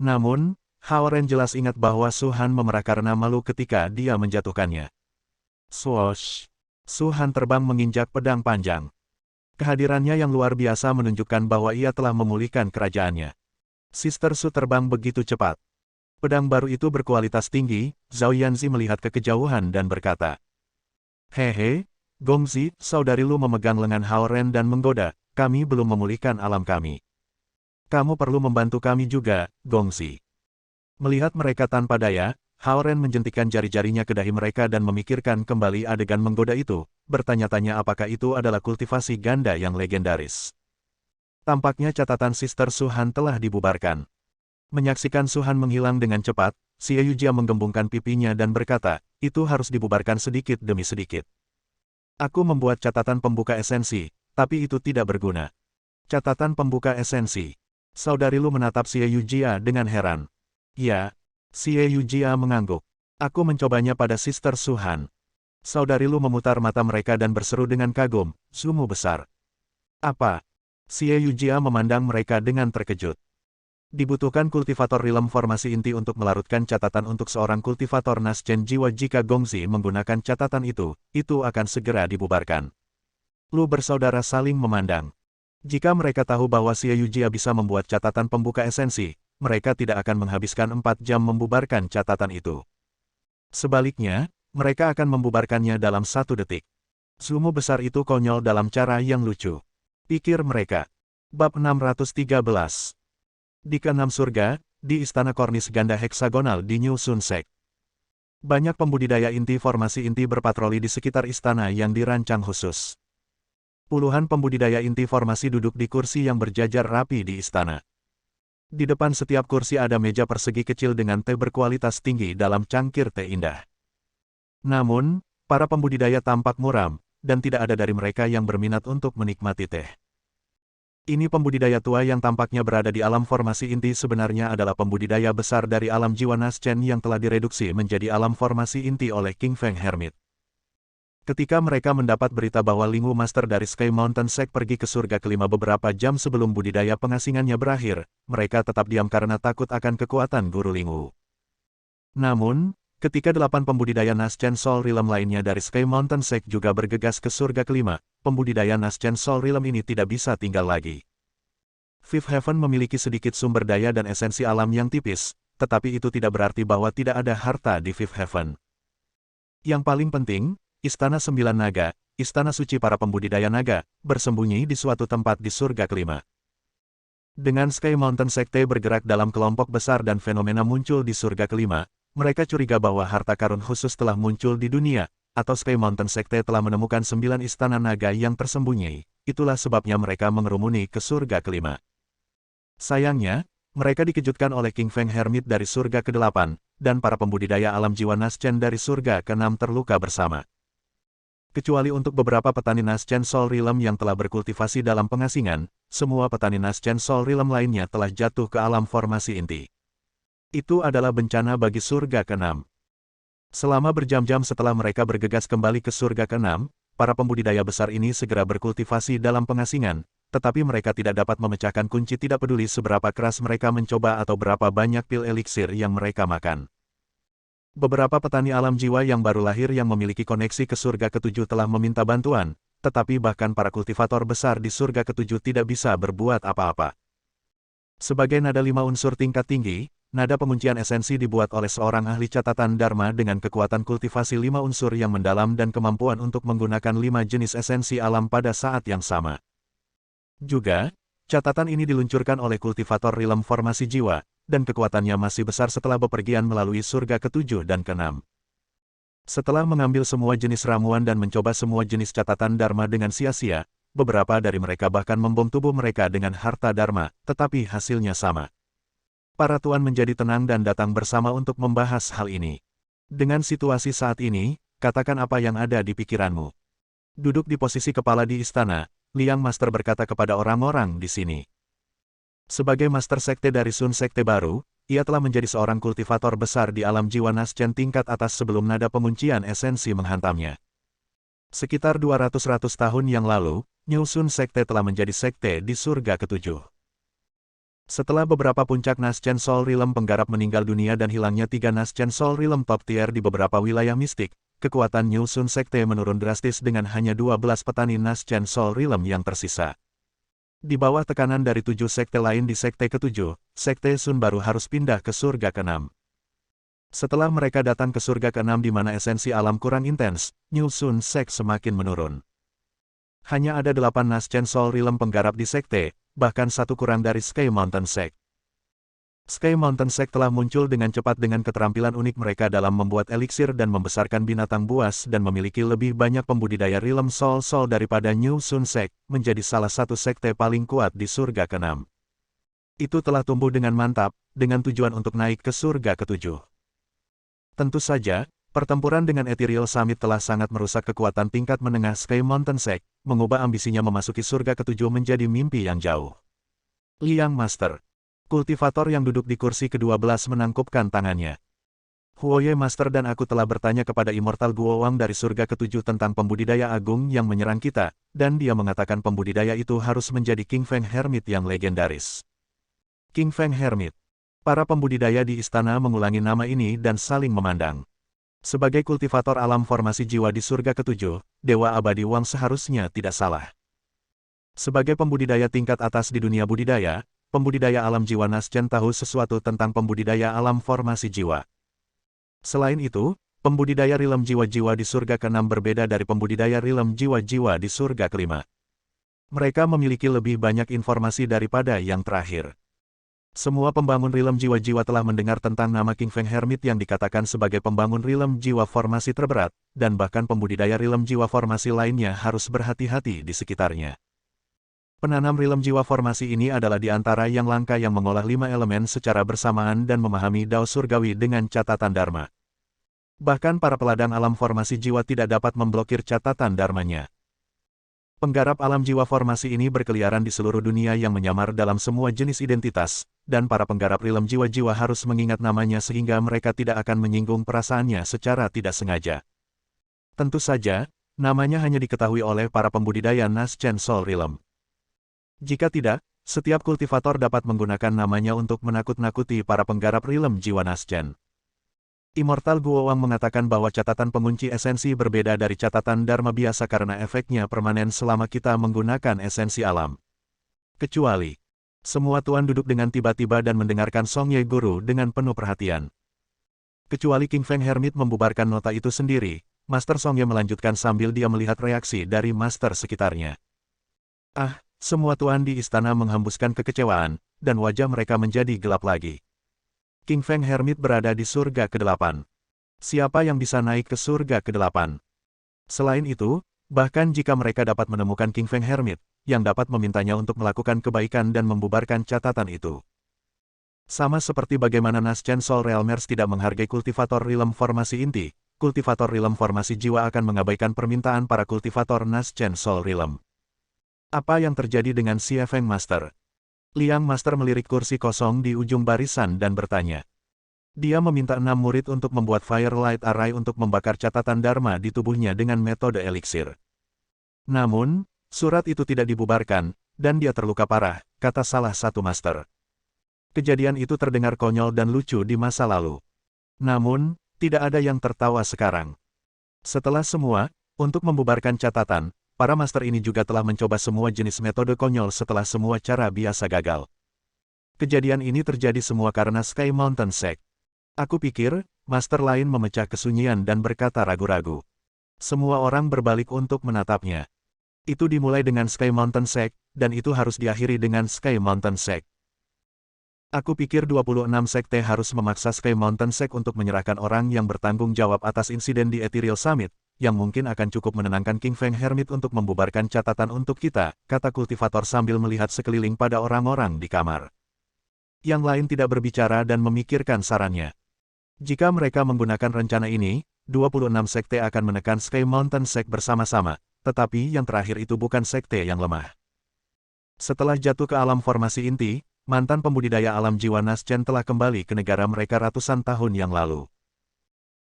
Namun, Hao Ren jelas ingat bahwa Su Han memerah karena malu ketika dia menjatuhkannya. Swoosh! Su Han terbang menginjak pedang panjang. Kehadirannya yang luar biasa menunjukkan bahwa ia telah memulihkan kerajaannya. Sister Su terbang begitu cepat. Pedang baru itu berkualitas tinggi, Zhao Yanzi melihat ke kejauhan dan berkata. Hehe, Gongzi, saudari Lu memegang lengan Hao Ren dan menggoda, kami belum memulihkan alam kami. Kamu perlu membantu kami juga, Gongzi. Melihat mereka tanpa daya, Hao Ren menjentikkan jari-jarinya ke dahi mereka dan memikirkan kembali adegan menggoda itu, bertanya-tanya apakah itu adalah kultivasi ganda yang legendaris. Tampaknya catatan Sister Su Han telah dibubarkan. Menyaksikan Su Han menghilang dengan cepat, Xie Yujia menggembungkan pipinya dan berkata, itu harus dibubarkan sedikit demi sedikit. Aku membuat catatan pembuka esensi, tapi itu tidak berguna. Catatan pembuka esensi. Saudari Lu menatap Xie Yujia dengan heran. Ya. Xie Yujia mengangguk. Aku mencobanya pada Sister Su Han. Saudari Lu memutar mata mereka dan berseru dengan kagum, Sumu besar. Apa? Xie Yujia memandang mereka dengan terkejut. Dibutuhkan kultivator rilem formasi inti untuk melarutkan catatan untuk seorang kultivator Naschen jiwa. Jika Gongzi menggunakan catatan itu akan segera dibubarkan. Lu bersaudara saling memandang. Jika mereka tahu bahwa Xie Yujia bisa membuat catatan pembuka esensi, mereka tidak akan menghabiskan 4 jam membubarkan catatan itu. Sebaliknya, mereka akan membubarkannya dalam 1 detik. Sumo besar itu konyol dalam cara yang lucu, pikir mereka. Bab 613. Di keenam surga, di Istana Kornis Ganda Heksagonal di New Sun Sek. Banyak pembudidaya inti formasi inti berpatroli di sekitar istana yang dirancang khusus. Puluhan pembudidaya inti formasi duduk di kursi yang berjajar rapi di istana. Di depan setiap kursi ada meja persegi kecil dengan teh berkualitas tinggi dalam cangkir teh indah. Namun, para pembudidaya tampak muram, dan tidak ada dari mereka yang berminat untuk menikmati teh. Ini pembudidaya tua yang tampaknya berada di alam formasi inti sebenarnya adalah pembudidaya besar dari alam jiwa Naschen yang telah direduksi menjadi alam formasi inti oleh King Feng Hermit. Ketika mereka mendapat berita bahwa Lingwu Master dari Sky Mountain Sect pergi ke surga kelima beberapa jam sebelum budidaya pengasingannya berakhir, mereka tetap diam karena takut akan kekuatan Guru Lingwu. Namun, ketika 8 pembudidaya Naschen Soul Realm lainnya dari Sky Mountain Sect juga bergegas ke surga kelima, pembudidaya Naschen Soul Realm ini tidak bisa tinggal lagi. Fifth Heaven memiliki sedikit sumber daya dan esensi alam yang tipis, tetapi itu tidak berarti bahwa tidak ada harta di Fifth Heaven. Yang paling penting, Istana Sembilan Naga, istana suci para pembudidaya naga, bersembunyi di suatu tempat di surga kelima. Dengan Sky Mountain Sekte bergerak dalam kelompok besar dan fenomena muncul di surga kelima, mereka curiga bahwa harta karun khusus telah muncul di dunia, atau Sky Mountain Sekte telah menemukan 9 istana naga yang tersembunyi. Itulah sebabnya mereka mengerumuni ke surga kelima. Sayangnya, mereka dikejutkan oleh King Feng Hermit dari surga ke-8, dan para pembudidaya alam jiwa Naschen dari surga ke-6 terluka bersama. Kecuali untuk beberapa petani Naschen Soul Realm yang telah berkultivasi dalam pengasingan, semua petani Naschen Soul Realm lainnya telah jatuh ke alam formasi inti. Itu adalah bencana bagi surga ke-6. Selama berjam-jam setelah mereka bergegas kembali ke surga ke-6, para pembudidaya besar ini segera berkultivasi dalam pengasingan, tetapi mereka tidak dapat memecahkan kunci tidak peduli seberapa keras mereka mencoba atau berapa banyak pil eliksir yang mereka makan. Beberapa petani alam jiwa yang baru lahir yang memiliki koneksi ke surga ke-7 telah meminta bantuan, tetapi bahkan para kultivator besar di surga ke-7 tidak bisa berbuat apa-apa. Sebagai nada 5 unsur tingkat tinggi, nada penguncian esensi dibuat oleh seorang ahli catatan Dharma dengan kekuatan kultivasi 5 unsur yang mendalam dan kemampuan untuk menggunakan 5 jenis esensi alam pada saat yang sama. Juga, catatan ini diluncurkan oleh kultivator Realm formasi jiwa, dan kekuatannya masih besar setelah bepergian melalui surga ke-7 dan ke-6. Setelah mengambil semua jenis ramuan dan mencoba semua jenis catatan Dharma dengan sia-sia, beberapa dari mereka bahkan membom tubuh mereka dengan harta Dharma, tetapi hasilnya sama. Para tuan menjadi tenang dan datang bersama untuk membahas hal ini. Dengan situasi saat ini, katakan apa yang ada di pikiranmu. Duduk di posisi kepala di istana, Liang Master berkata kepada orang-orang di sini. Sebagai Master Sekte dari Sun Sekte baru, ia telah menjadi seorang kultivator besar di alam jiwa Naschen tingkat atas sebelum nada penguncian esensi menghantamnya. Sekitar 200 tahun yang lalu, New Sun Sekte telah menjadi sekte di surga ke-7. Setelah beberapa puncak Naschen Soul Realm penggarap meninggal dunia dan hilangnya 3 Naschen Soul Realm top tier di beberapa wilayah mistik, kekuatan New Sun Sekte menurun drastis dengan hanya 12 petani Naschen Soul Realm yang tersisa. Di bawah tekanan dari 7 sekte lain di sekte ke-7, sekte Sun baru harus pindah ke surga ke-6. Setelah mereka datang ke surga ke-6 di mana esensi alam kurang intens, New Sun Sect semakin menurun. Hanya ada 8 Naschen Soul Realm penggarap di sekte, bahkan 1 kurang dari Sky Mountain Sect. Sky Mountain Sect telah muncul dengan cepat dengan keterampilan unik mereka dalam membuat eliksir dan membesarkan binatang buas dan memiliki lebih banyak pembudidaya Realm Soul daripada New Sun Sect, menjadi salah satu sekte paling kuat di surga ke-6. Itu telah tumbuh dengan mantap, dengan tujuan untuk naik ke surga ke-7. Tentu saja, pertempuran dengan Ethereal Summit telah sangat merusak kekuatan tingkat menengah Sky Mountain Sect, mengubah ambisinya memasuki surga ke-7 menjadi mimpi yang jauh. Liang Master, kultivator yang duduk di kursi ke-12 menangkupkan tangannya. Huoye Master dan aku telah bertanya kepada Immortal Guowang dari surga ke-7 tentang pembudidaya agung yang menyerang kita, dan dia mengatakan pembudidaya itu harus menjadi King Feng Hermit yang legendaris. King Feng Hermit. Para pembudidaya di istana mengulangi nama ini dan saling memandang. Sebagai kultivator alam formasi jiwa di surga ketujuh, Dewa Abadi Wang seharusnya tidak salah. Sebagai pembudidaya tingkat atas di dunia budidaya, pembudidaya alam jiwa Naschen tahu sesuatu tentang pembudidaya alam formasi jiwa. Selain itu, pembudidaya rilem jiwa-jiwa di surga ke-6 berbeda dari pembudidaya rilem jiwa-jiwa di surga ke-5. Mereka memiliki lebih banyak informasi daripada yang terakhir. Semua pembangun rilem jiwa-jiwa telah mendengar tentang nama King Feng Hermit yang dikatakan sebagai pembangun rilem jiwa formasi terberat, dan bahkan pembudidaya rilem jiwa formasi lainnya harus berhati-hati di sekitarnya. Penanam rilem jiwa formasi ini adalah di antara yang langka yang mengolah 5 elemen secara bersamaan dan memahami Dao Surgawi dengan catatan Dharma. Bahkan para peladang alam formasi jiwa tidak dapat memblokir catatan Dharmanya. Penggarap alam jiwa formasi ini berkeliaran di seluruh dunia yang menyamar dalam semua jenis identitas, dan para penggarap rilem jiwa-jiwa harus mengingat namanya sehingga mereka tidak akan menyinggung perasaannya secara tidak sengaja. Tentu saja, namanya hanya diketahui oleh para pembudidaya Naschen Soul Realm. Jika tidak, setiap kultivator dapat menggunakan namanya untuk menakut-nakuti para penggarap rilem jiwa Naschen. Immortal Guowang mengatakan bahwa catatan pengunci esensi berbeda dari catatan Dharma biasa karena efeknya permanen selama kita menggunakan esensi alam. Kecuali, semua tuan duduk dengan tiba-tiba dan mendengarkan Song Ye Guru dengan penuh perhatian. Kecuali King Feng Hermit membubarkan nota itu sendiri, Master Song Ye melanjutkan sambil dia melihat reaksi dari master sekitarnya. Semua tuan di istana menghembuskan kekecewaan, dan wajah mereka menjadi gelap lagi. King Feng Hermit berada di surga ke-8. Siapa yang bisa naik ke surga ke-8? Selain itu, bahkan jika mereka dapat menemukan King Feng Hermit, yang dapat memintanya untuk melakukan kebaikan dan membubarkan catatan itu. Sama seperti bagaimana Naschen Soul Realmers tidak menghargai kultivator rilem formasi inti, kultivator rilem formasi jiwa akan mengabaikan permintaan para kultivator Naschen Soul Realm. Apa yang terjadi dengan Xie Feng Master? Liang Master melirik kursi kosong di ujung barisan dan bertanya. Dia meminta 6 murid untuk membuat Firelight Array untuk membakar catatan Dharma di tubuhnya dengan metode eliksir. Namun, surat itu tidak dibubarkan, dan dia terluka parah, kata salah satu master. Kejadian itu terdengar konyol dan lucu di masa lalu. Namun, tidak ada yang tertawa sekarang. Setelah semua, untuk membubarkan catatan, para master ini juga telah mencoba semua jenis metode konyol setelah semua cara biasa gagal. Kejadian ini terjadi semua karena Sky Mountain Sect. Aku pikir, master lain memecah kesunyian dan berkata ragu-ragu. Semua orang berbalik untuk menatapnya. Itu dimulai dengan Sky Mountain Sect, dan itu harus diakhiri dengan Sky Mountain Sect. Aku pikir 26 sekte harus memaksa Sky Mountain Sect untuk menyerahkan orang yang bertanggung jawab atas insiden di Ethereal Summit, yang mungkin akan cukup menenangkan King Feng Hermit untuk membubarkan catatan untuk kita, kata kultivator sambil melihat sekeliling pada orang-orang di kamar. Yang lain tidak berbicara dan memikirkan sarannya. Jika mereka menggunakan rencana ini, 26 sekte akan menekan Sky Mountain Sect bersama-sama, tetapi yang terakhir itu bukan sekte yang lemah. Setelah jatuh ke alam formasi inti, mantan pembudidaya alam jiwa Naschen telah kembali ke negara mereka ratusan tahun yang lalu.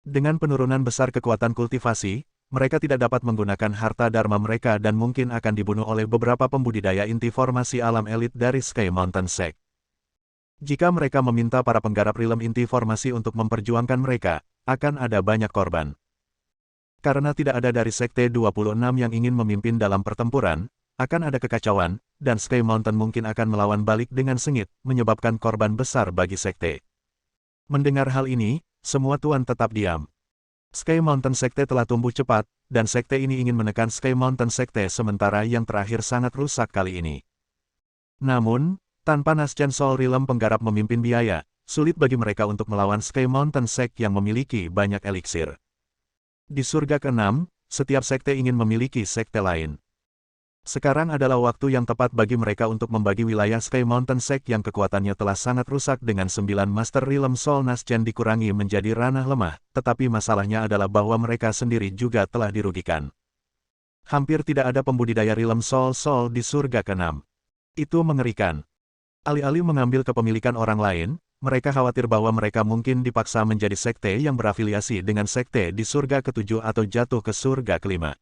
Dengan penurunan besar kekuatan kultivasi, mereka tidak dapat menggunakan harta Dharma mereka dan mungkin akan dibunuh oleh beberapa pembudidaya inti formasi alam elit dari Sky Mountain Sect. Jika mereka meminta para penggarap rilem inti formasi untuk memperjuangkan mereka, akan ada banyak korban. Karena tidak ada dari Sekte 26 yang ingin memimpin dalam pertempuran, akan ada kekacauan, dan Sky Mountain mungkin akan melawan balik dengan sengit, menyebabkan korban besar bagi Sekte. Mendengar hal ini, semua tuan tetap diam. Sky Mountain Sekte telah tumbuh cepat, dan sekte ini ingin menekan Sky Mountain Sekte sementara yang terakhir sangat rusak kali ini. Namun, tanpa Naschen Soul Realm penggarap memimpin biaya, sulit bagi mereka untuk melawan Sky Mountain Sect yang memiliki banyak eliksir. Di surga ke-6, setiap sekte ingin memiliki sekte lain. Sekarang adalah waktu yang tepat bagi mereka untuk membagi wilayah Sky Mountain Sect yang kekuatannya telah sangat rusak dengan 9 Master Realm Soul Naschen dikurangi menjadi ranah lemah, tetapi masalahnya adalah bahwa mereka sendiri juga telah dirugikan. Hampir tidak ada pembudidaya Realm Soul di surga ke-6. Itu mengerikan. Alih-alih mengambil kepemilikan orang lain, mereka khawatir bahwa mereka mungkin dipaksa menjadi sekte yang berafiliasi dengan sekte di surga ke-7 atau jatuh ke surga ke-5.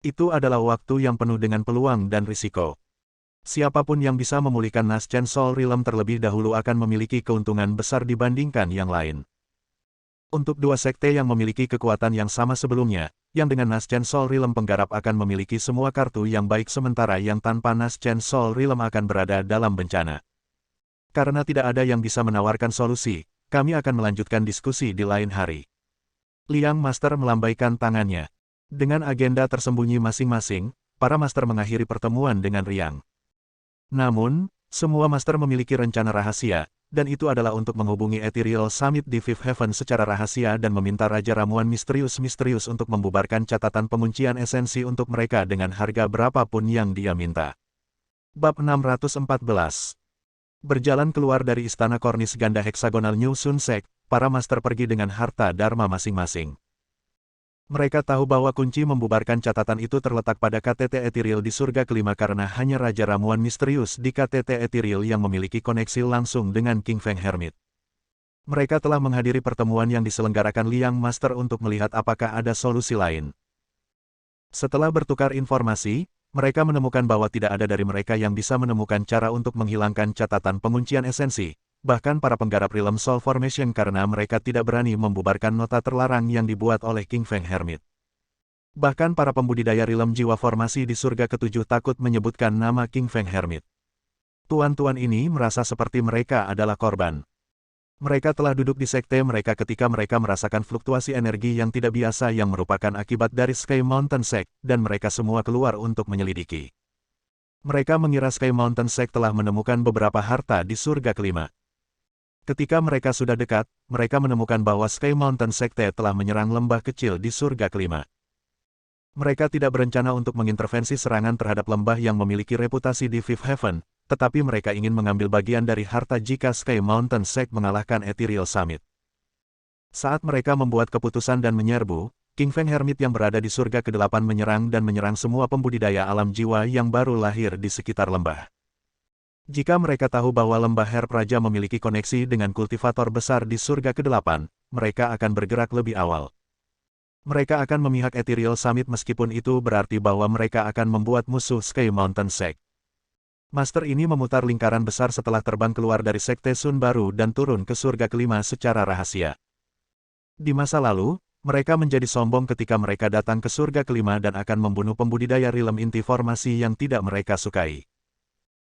Itu adalah waktu yang penuh dengan peluang dan risiko. Siapapun yang bisa memulihkan Naschen Soul Realm terlebih dahulu akan memiliki keuntungan besar dibandingkan yang lain. Untuk dua sekte yang memiliki kekuatan yang sama sebelumnya, yang dengan Naschen Soul Realm penggarap akan memiliki semua kartu yang baik sementara yang tanpa Naschen Soul Realm akan berada dalam bencana. Karena tidak ada yang bisa menawarkan solusi, kami akan melanjutkan diskusi di lain hari. Liang Master melambaikan tangannya. Dengan agenda tersembunyi masing-masing, para master mengakhiri pertemuan dengan riang. Namun, semua master memiliki rencana rahasia, dan itu adalah untuk menghubungi Ethereal Summit di Fifth Heaven secara rahasia dan meminta Raja Ramuan misterius-misterius untuk membubarkan catatan penguncian esensi untuk mereka dengan harga berapapun yang dia minta. Bab 614. Berjalan keluar dari istana kornis ganda heksagonal New Sun Sect, para master pergi dengan harta dharma masing-masing. Mereka tahu bahwa kunci membubarkan catatan itu terletak pada KTT Ethereal di surga kelima karena hanya Raja Ramuan misterius di KTT Ethereal yang memiliki koneksi langsung dengan King Feng Hermit. Mereka telah menghadiri pertemuan yang diselenggarakan Liang Master untuk melihat apakah ada solusi lain. Setelah bertukar informasi, mereka menemukan bahwa tidak ada dari mereka yang bisa menemukan cara untuk menghilangkan catatan penguncian esensi. Bahkan para penggarap Realm Soul Formation karena mereka tidak berani membubarkan nota terlarang yang dibuat oleh King Feng Hermit. Bahkan para pembudidaya Realm Jiwa Formasi di surga ketujuh takut menyebutkan nama King Feng Hermit. Tuan-tuan ini merasa seperti mereka adalah korban. Mereka telah duduk di sekte mereka ketika mereka merasakan fluktuasi energi yang tidak biasa yang merupakan akibat dari Sky Mountain Sect, dan mereka semua keluar untuk menyelidiki. Mereka mengira Sky Mountain Sect telah menemukan beberapa harta di surga kelima. Ketika mereka sudah dekat, mereka menemukan bahwa Sky Mountain Sekte telah menyerang lembah kecil di surga kelima. Mereka tidak berencana untuk mengintervensi serangan terhadap lembah yang memiliki reputasi di Fifth Heaven, tetapi mereka ingin mengambil bagian dari harta jika Sky Mountain Sect mengalahkan Ethereal Summit. Saat mereka membuat keputusan dan menyerbu, King Feng Hermit yang berada di surga ke-8 menyerang dan menyerang semua pembudidaya alam jiwa yang baru lahir di sekitar lembah. Jika mereka tahu bahwa lembah Her Praja memiliki koneksi dengan kultivator besar di surga ke-8, mereka akan bergerak lebih awal. Mereka akan memihak Ethereal Summit meskipun itu berarti bahwa mereka akan membuat musuh Sky Mountain Sect. Master ini memutar lingkaran besar setelah terbang keluar dari Sekte Sun baru dan turun ke surga kelima secara rahasia. Di masa lalu, mereka menjadi sombong ketika mereka datang ke surga kelima dan akan membunuh pembudidaya Realm Inti Formasi yang tidak mereka sukai.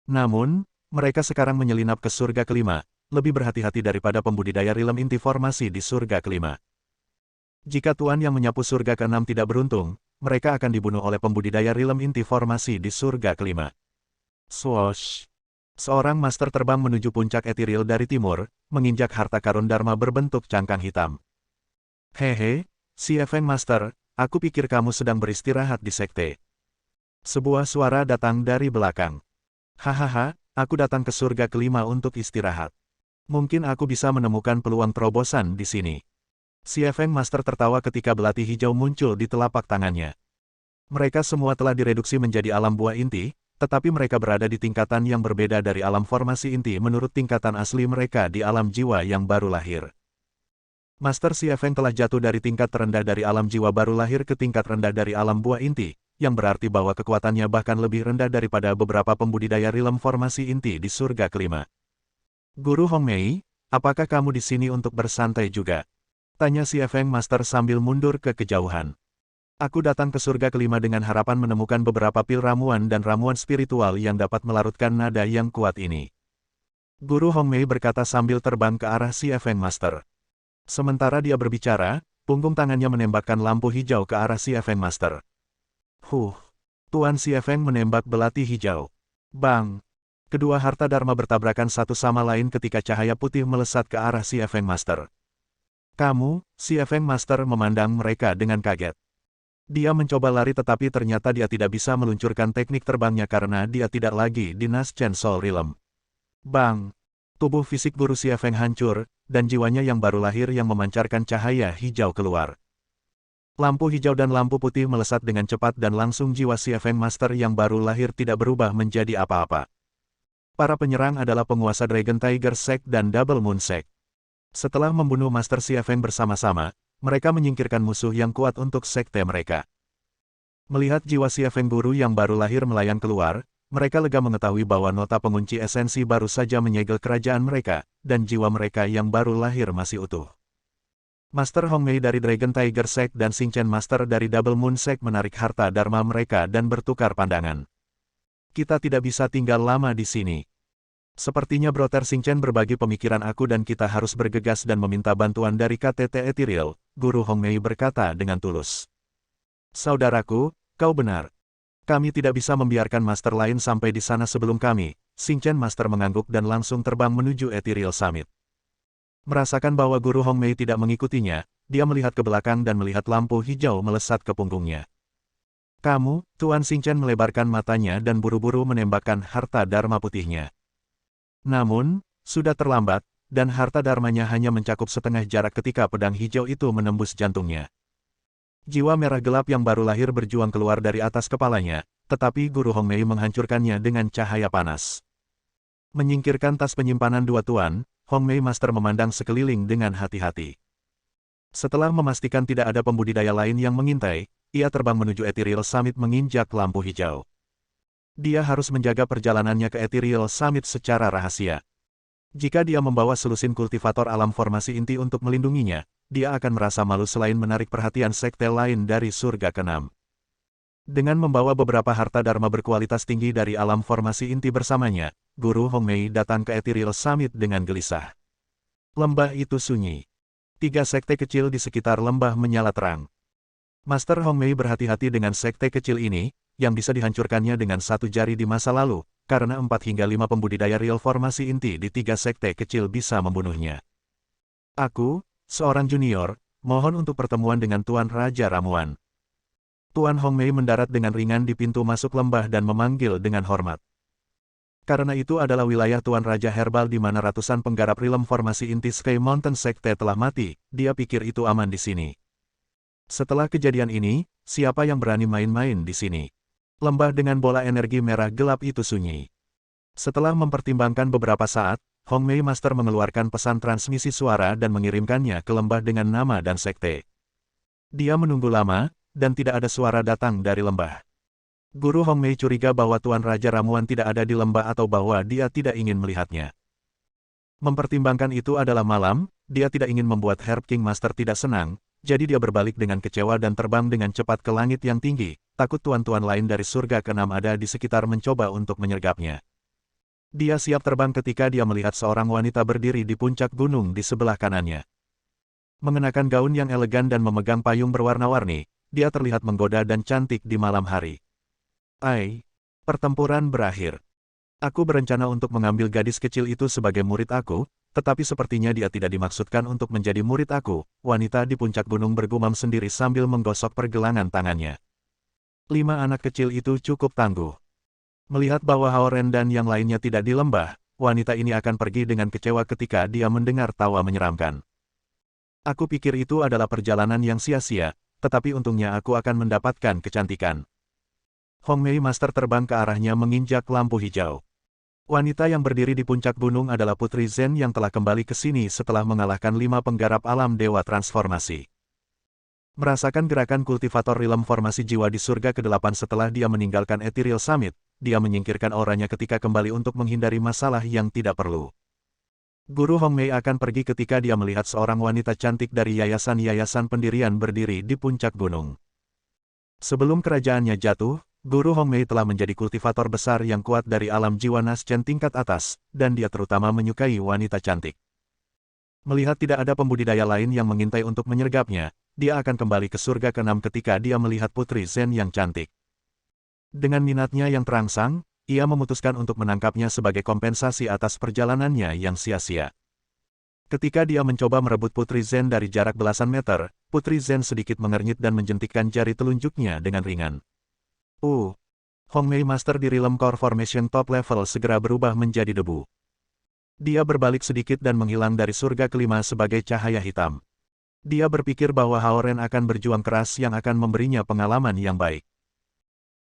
Namun, mereka sekarang menyelinap ke surga kelima, lebih berhati-hati daripada pembudidaya Realm Inti Formasi di surga kelima. Jika Tuan yang menyapu surga ke-6 tidak beruntung, mereka akan dibunuh oleh pembudidaya Realm Inti Formasi di surga kelima. Swoosh! Seorang master terbang menuju puncak Ethereal dari timur, menginjak harta karun Dharma berbentuk cangkang hitam. Hehe, si Feng Master, aku pikir kamu sedang beristirahat di sekte. Sebuah suara datang dari belakang. Hahaha, aku datang ke surga kelima untuk istirahat. Mungkin aku bisa menemukan peluang terobosan di sini. Si Feng Master tertawa ketika belati hijau muncul di telapak tangannya. Mereka semua telah direduksi menjadi alam buah inti, tetapi mereka berada di tingkatan yang berbeda dari alam formasi inti menurut tingkatan asli mereka di alam jiwa yang baru lahir. Master Si Feng telah jatuh dari tingkat terendah dari alam jiwa baru lahir ke tingkat rendah dari alam buah inti, yang berarti bahwa kekuatannya bahkan lebih rendah daripada beberapa pembudidaya Realm Formasi inti di surga kelima. Guru Hongmei, apakah kamu di sini untuk bersantai juga? Tanya Si Feng Master sambil mundur ke kejauhan. Aku datang ke surga kelima dengan harapan menemukan beberapa pil ramuan dan ramuan spiritual yang dapat melarutkan nada yang kuat ini. Guru Hongmei berkata sambil terbang ke arah Si Feng Master. Sementara dia berbicara, punggung tangannya menembakkan lampu hijau ke arah Si Feng Master. Tuan Si Feng menembak belati hijau. Bang! Kedua harta Dharma bertabrakan satu sama lain ketika cahaya putih melesat ke arah Si Feng Master. Kamu, Si Feng Master memandang mereka dengan kaget. Dia mencoba lari tetapi ternyata dia tidak bisa meluncurkan teknik terbangnya karena dia tidak lagi di Naschen Soul Realm. Bang! Tubuh fisik guru Si Feng hancur, dan jiwanya yang baru lahir yang memancarkan cahaya hijau keluar. Lampu hijau dan lampu putih melesat dengan cepat dan langsung jiwa Si Feng Master yang baru lahir tidak berubah menjadi apa-apa. Para penyerang adalah penguasa Dragon Tiger Sect dan Double Moon Sect. Setelah membunuh Master Si Feng bersama-sama, mereka menyingkirkan musuh yang kuat untuk sekte mereka. Melihat jiwa Si Feng guru yang baru lahir melayang keluar, Mereka lega mengetahui bahwa nota pengunci esensi baru saja menyegel kerajaan mereka, dan jiwa mereka yang baru lahir masih utuh. Master Hong Mei dari Dragon Tiger Sect dan Xing Chen Master dari Double Moon Sect menarik harta dharma mereka dan bertukar pandangan. Kita tidak bisa tinggal lama di sini. Sepertinya Brother Xing Chen berbagi pemikiran aku dan kita harus bergegas dan meminta bantuan dari KTT Ethereal, Guru Hong Mei berkata dengan tulus. Saudaraku, kau benar. Kami tidak bisa membiarkan master lain sampai di sana sebelum kami. Xing Chen Master mengangguk dan langsung terbang menuju Ethereal Summit. Merasakan bahwa Guru Hong Mei tidak mengikutinya, dia melihat ke belakang dan melihat lampu hijau melesat ke punggungnya. Kamu, Tuan Xing Chen melebarkan matanya dan buru-buru menembakkan harta dharma putihnya. Namun, sudah terlambat, dan harta dharmanya hanya mencakup setengah jarak ketika pedang hijau itu menembus jantungnya. Jiwa merah gelap yang baru lahir berjuang keluar dari atas kepalanya, tetapi Guru Hong Mei menghancurkannya dengan cahaya panas. Menyingkirkan tas penyimpanan dua tuan, Hong Mei Master memandang sekeliling dengan hati-hati. Setelah memastikan tidak ada pembudidaya lain yang mengintai, ia terbang menuju Ethereal Summit menginjak lampu hijau. Dia harus menjaga perjalanannya ke Ethereal Summit secara rahasia. Jika dia membawa selusin kultivator alam formasi inti untuk melindunginya, dia akan merasa malu selain menarik perhatian sekte lain dari surga ke-6. Dengan membawa beberapa harta dharma berkualitas tinggi dari alam formasi inti bersamanya, Guru Hong Mei datang ke Ethereal Summit dengan gelisah. Lembah itu sunyi. 3 sekte kecil di sekitar lembah menyala terang. Master Hong Mei berhati-hati dengan sekte kecil ini, yang bisa dihancurkannya dengan satu jari di masa lalu, karena 4 hingga 5 pembudidaya real formasi inti di 3 sekte kecil bisa membunuhnya. Aku, seorang junior, mohon untuk pertemuan dengan Tuan Raja Ramuan. Tuan Hong Mei mendarat dengan ringan di pintu masuk lembah dan memanggil dengan hormat. Karena itu adalah wilayah Tuan Raja Herbal di mana ratusan penggarap realm formasi inti Sky Mountain Sekte telah mati, dia pikir itu aman di sini. Setelah kejadian ini, siapa yang berani main-main di sini? Lembah dengan bola energi merah gelap itu sunyi. Setelah mempertimbangkan beberapa saat, Hong Mei Master mengeluarkan pesan transmisi suara dan mengirimkannya ke lembah dengan nama dan sekte. Dia menunggu lama, dan tidak ada suara datang dari lembah. Guru Hong Mei curiga bahwa Tuan Raja Ramuan tidak ada di lembah atau bahwa dia tidak ingin melihatnya. Mempertimbangkan itu adalah malam, dia tidak ingin membuat Herb King Master tidak senang, jadi dia berbalik dengan kecewa dan terbang dengan cepat ke langit yang tinggi, takut tuan-tuan lain dari surga ke-6 ada di sekitar mencoba untuk menyergapnya. Dia siap terbang ketika dia melihat seorang wanita berdiri di puncak gunung di sebelah kanannya. Mengenakan gaun yang elegan dan memegang payung berwarna-warni, dia terlihat menggoda dan cantik di malam hari. Pertempuran berakhir. Aku berencana untuk mengambil gadis kecil itu sebagai murid aku, tetapi sepertinya dia tidak dimaksudkan untuk menjadi murid aku, wanita di puncak gunung bergumam sendiri sambil menggosok pergelangan tangannya. 5 anak kecil itu cukup tangguh. Melihat bahwa Haoren dan yang lainnya tidak di lembah, wanita ini akan pergi dengan kecewa ketika dia mendengar tawa menyeramkan. Aku pikir itu adalah perjalanan yang sia-sia, tetapi untungnya aku akan mendapatkan kecantikan. Hong Mei Master terbang ke arahnya menginjak lampu hijau. Wanita yang berdiri di puncak gunung adalah Putri Zen yang telah kembali ke sini setelah mengalahkan 5 penggarap alam dewa transformasi. Merasakan gerakan kultivator realm formasi jiwa di surga ke-8 setelah dia meninggalkan Ethereal Summit, dia menyingkirkan auranya ketika kembali untuk menghindari masalah yang tidak perlu. Guru Hong Mei akan pergi ketika dia melihat seorang wanita cantik dari yayasan-yayasan pendirian berdiri di puncak gunung. Sebelum kerajaannya jatuh, Guru Hong Mei telah menjadi kultivator besar yang kuat dari alam jiwa Naschen tingkat atas, dan dia terutama menyukai wanita cantik. Melihat tidak ada pembudidaya lain yang mengintai untuk menyergapnya, dia akan kembali ke surga ke-6 ketika dia melihat Putri Zen yang cantik. Dengan minatnya yang terangsang, ia memutuskan untuk menangkapnya sebagai kompensasi atas perjalanannya yang sia-sia. Ketika dia mencoba merebut Putri Zen dari jarak belasan meter, Putri Zen sedikit mengernyit dan menjentikkan jari telunjuknya dengan ringan. Hong Mei Master di Realm Core Formation Top Level segera berubah menjadi debu. Dia berbalik sedikit dan menghilang dari surga ke-5 sebagai cahaya hitam. Dia berpikir bahwa Haoren akan berjuang keras yang akan memberinya pengalaman yang baik.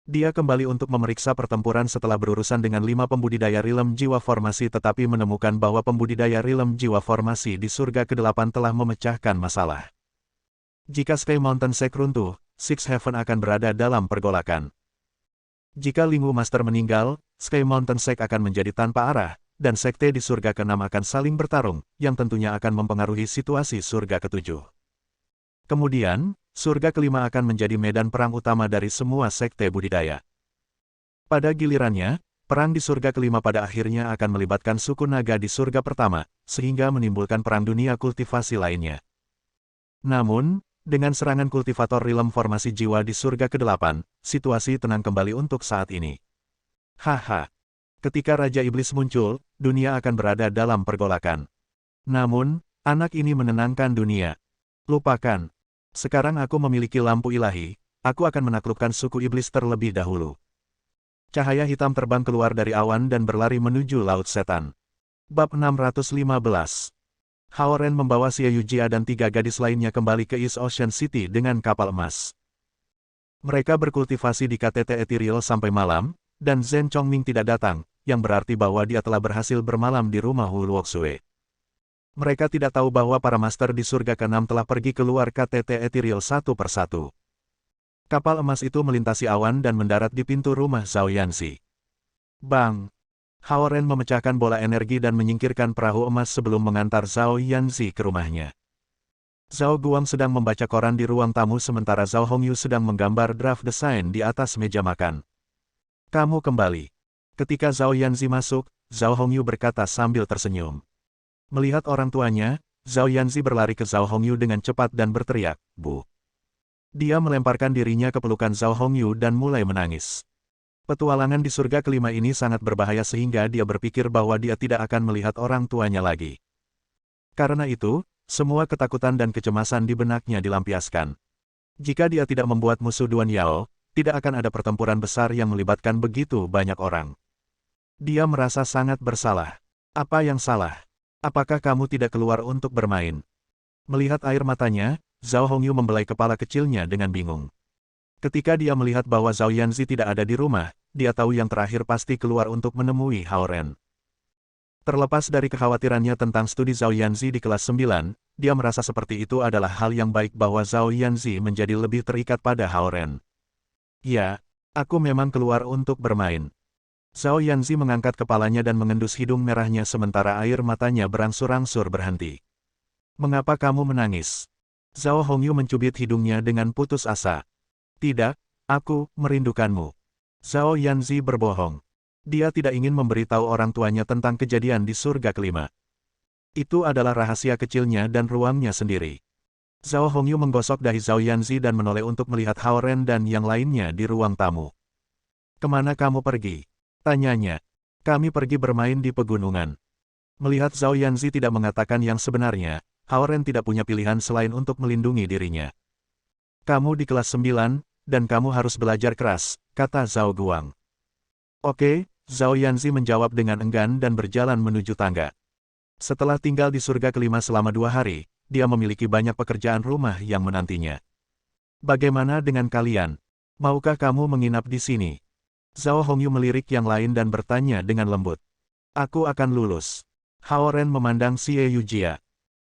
Dia kembali untuk memeriksa pertempuran setelah berurusan dengan 5 pembudidaya realm jiwa formasi tetapi menemukan bahwa pembudidaya realm jiwa formasi di surga ke-8 telah memecahkan masalah. Jika Sky Mountain Sect runtuh, Six Heaven akan berada dalam pergolakan. Jika Lingwu Master meninggal, Sky Mountain Sect akan menjadi tanpa arah, dan sekte di surga ke-6 akan saling bertarung, yang tentunya akan mempengaruhi situasi surga ke-7. Kemudian, surga ke-5 akan menjadi medan perang utama dari semua sekte budidaya. Pada gilirannya, perang di surga ke-5 pada akhirnya akan melibatkan suku naga di surga pertama, sehingga menimbulkan perang dunia kultivasi lainnya. Namun, dengan serangan kultivator rilem formasi jiwa di surga ke-8, situasi tenang kembali untuk saat ini. Haha. Ketika Raja Iblis muncul, dunia akan berada dalam pergolakan. Namun, anak ini menenangkan dunia. Lupakan. Sekarang aku memiliki lampu ilahi, aku akan menaklukkan suku iblis terlebih dahulu. Cahaya hitam terbang keluar dari awan dan berlari menuju Laut Setan. Bab 615. Hao Ren membawa Xie Yujia dan 3 gadis lainnya kembali ke East Ocean City dengan kapal emas. Mereka berkultivasi di KTT Ethereal sampai malam, dan Zhen Chongming tidak datang, yang berarti bahwa dia telah berhasil bermalam di rumah Wu Luoxue. Mereka tidak tahu bahwa para master di surga ke-6 telah pergi keluar KTT Ethereal satu persatu. Kapal emas itu melintasi awan dan mendarat di pintu rumah Zhao Yanxi. Bang! Hao Ren memecahkan bola energi dan menyingkirkan perahu emas sebelum mengantar Zhao Yanxi ke rumahnya. Zhao Guang sedang membaca koran di ruang tamu sementara Zhao Hongyu sedang menggambar draft desain di atas meja makan. Kamu kembali. Ketika Zhao Yanxi masuk, Zhao Hongyu berkata sambil tersenyum. Melihat orang tuanya, Zhao Yanxi berlari ke Zhao Hongyu dengan cepat dan berteriak, "Bu!" Dia melemparkan dirinya ke pelukan Zhao Hongyu dan mulai menangis. Petualangan di surga ke-5 ini sangat berbahaya sehingga dia berpikir bahwa dia tidak akan melihat orang tuanya lagi. Karena itu, semua ketakutan dan kecemasan di benaknya dilampiaskan. Jika dia tidak membuat musuh Duan Yao, tidak akan ada pertempuran besar yang melibatkan begitu banyak orang. Dia merasa sangat bersalah. Apa yang salah? Apakah kamu tidak keluar untuk bermain? Melihat air matanya, Zhao Hongyu membelai kepala kecilnya dengan bingung. Ketika dia melihat bahwa Zhao Yanxi tidak ada di rumah, dia tahu yang terakhir pasti keluar untuk menemui Hao Ren. Terlepas dari kekhawatirannya tentang studi Zhao Yanxi di kelas 9, dia merasa seperti itu adalah hal yang baik bahwa Zhao Yanxi menjadi lebih terikat pada Hao Ren. Ya, aku memang keluar untuk bermain. Zhao Yanxi mengangkat kepalanya dan mengendus hidung merahnya sementara air matanya berangsur-angsur berhenti. Mengapa kamu menangis? Zhao Hongyu mencubit hidungnya dengan putus asa. Tidak, aku merindukanmu. Zhao Yanxi berbohong. Dia tidak ingin memberitahu orang tuanya tentang kejadian di surga ke-5. Itu adalah rahasia kecilnya dan ruangnya sendiri. Zhao Hongyu menggosok dahi Zhao Yanxi dan menoleh untuk melihat Hao Ren dan yang lainnya di ruang tamu. Kemana kamu pergi? Tanyanya. Kami pergi bermain di pegunungan. Melihat Zhao Yanxi tidak mengatakan yang sebenarnya, Hao Ren tidak punya pilihan selain untuk melindungi dirinya. Kamu di kelas 9, dan kamu harus belajar keras, kata Zhao Guang. Oke, Zhao Yanxi menjawab dengan enggan dan berjalan menuju tangga. Setelah tinggal di surga ke-5 selama 2 hari, dia memiliki banyak pekerjaan rumah yang menantinya. Bagaimana dengan kalian? Maukah kamu menginap di sini? Zhao Hongyu melirik yang lain dan bertanya dengan lembut. Aku akan lulus. Hao Ren memandang Xie Yujia.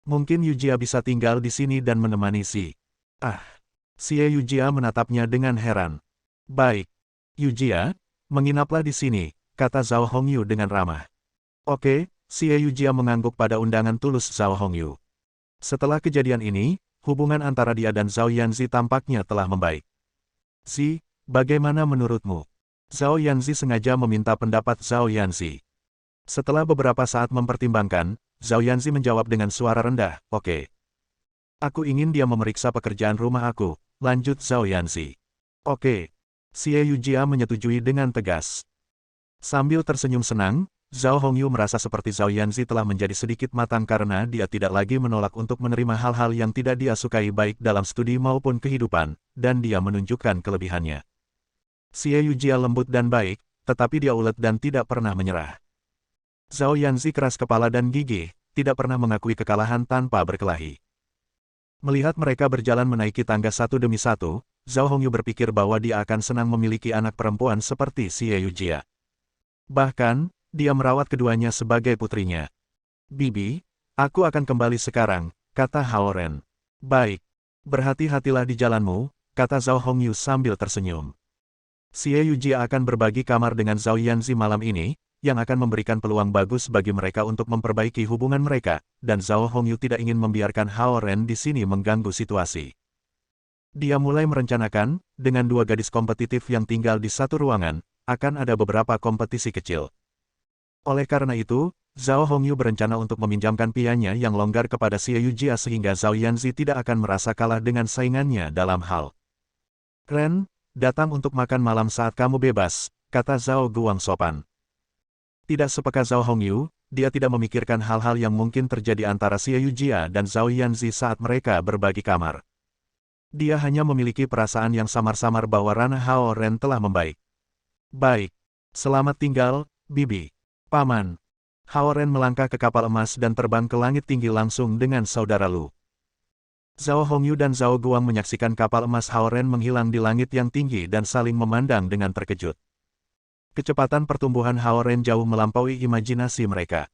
Mungkin Yujia bisa tinggal di sini dan menemani si. Xie Yujia menatapnya dengan heran. Baik. Yujia, menginaplah di sini, kata Zhao Hongyu dengan ramah. Oke, Xie Yujia mengangguk pada undangan tulus Zhao Hongyu. Setelah kejadian ini, hubungan antara dia dan Zhao Yanxi tampaknya telah membaik. Xi, bagaimana menurutmu? Zhao Yanxi sengaja meminta pendapat Zhao Yanxi. Setelah beberapa saat mempertimbangkan, Zhao Yanxi menjawab dengan suara rendah, oke. Aku ingin dia memeriksa pekerjaan rumah aku, lanjut Zhao Yanxi. Oke. Xie Yujia menyetujui dengan tegas. Sambil tersenyum senang, Zhao Hongyu merasa seperti Zhao Yanxi telah menjadi sedikit matang karena dia tidak lagi menolak untuk menerima hal-hal yang tidak dia sukai baik dalam studi maupun kehidupan, dan dia menunjukkan kelebihannya. Xie Yujia lembut dan baik, tetapi dia ulet dan tidak pernah menyerah. Zhao Yanxi keras kepala dan gigih, tidak pernah mengakui kekalahan tanpa berkelahi. Melihat mereka berjalan menaiki tangga satu demi satu, Zhao Hongyu berpikir bahwa dia akan senang memiliki anak perempuan seperti Xie Yujia. Bahkan, dia merawat keduanya sebagai putrinya. Bibi, aku akan kembali sekarang, kata Hao Ren. Baik. Berhati-hatilah di jalanmu, kata Zhao Hongyu sambil tersenyum. Xie Yujia akan berbagi kamar dengan Zhao Yanzi malam ini, yang akan memberikan peluang bagus bagi mereka untuk memperbaiki hubungan mereka, dan Zhao Hongyu tidak ingin membiarkan Hao Ren di sini mengganggu situasi. Dia mulai merencanakan, dengan dua gadis kompetitif yang tinggal di satu ruangan, akan ada beberapa kompetisi kecil. Oleh karena itu, Zhao Hongyu berencana untuk meminjamkan pianya yang longgar kepada Xie Yujia sehingga Zhao Yanzi tidak akan merasa kalah dengan saingannya dalam hal. Ren, datang untuk makan malam saat kamu bebas, kata Zhao Guang sopan. Tidak sepeka Zhao Hongyu, dia tidak memikirkan hal-hal yang mungkin terjadi antara Xie Yujia dan Zhao Yanzi saat mereka berbagi kamar. Dia hanya memiliki perasaan yang samar-samar bahwa Rana Hao Ren telah membaik. Baik. Selamat tinggal, Bibi. Paman. Hao Ren melangkah ke kapal emas dan terbang ke langit tinggi langsung dengan saudara Lu. Zhao Hongyu dan Zhao Guang menyaksikan kapal emas Hao Ren menghilang di langit yang tinggi dan saling memandang dengan terkejut. Kecepatan pertumbuhan Hao Ren jauh melampaui imajinasi mereka.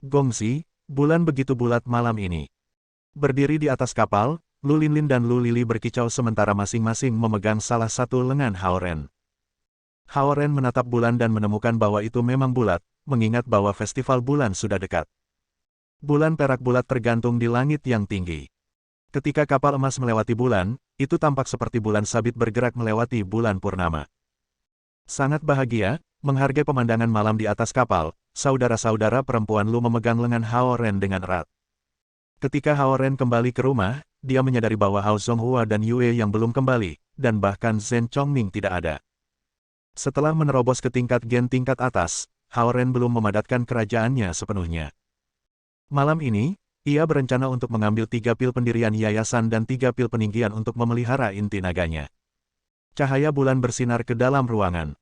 Gongzi, bulan begitu bulat malam ini. Berdiri di atas kapal, Lu Linlin dan Lu Lili berkicau sementara masing-masing memegang salah satu lengan Hao Ren. Hao Ren menatap bulan dan menemukan bahwa itu memang bulat, mengingat bahwa festival bulan sudah dekat. Bulan perak bulat tergantung di langit yang tinggi. Ketika kapal emas melewati bulan, itu tampak seperti bulan sabit bergerak melewati bulan purnama. Sangat bahagia, menghargai pemandangan malam di atas kapal, saudara-saudara perempuan Lu memegang lengan Hao Ren dengan erat. Ketika Hao Ren kembali ke rumah, dia menyadari bahwa Hao Zonghua dan Yue yang belum kembali, dan bahkan Zhen Chongming tidak ada. Setelah menerobos ke tingkat gen tingkat atas, Hao Ren belum memadatkan kerajaannya sepenuhnya. Malam ini, ia berencana untuk mengambil 3 pil pendirian yayasan dan 3 pil peninggian untuk memelihara inti naganya. Cahaya bulan bersinar ke dalam ruangan.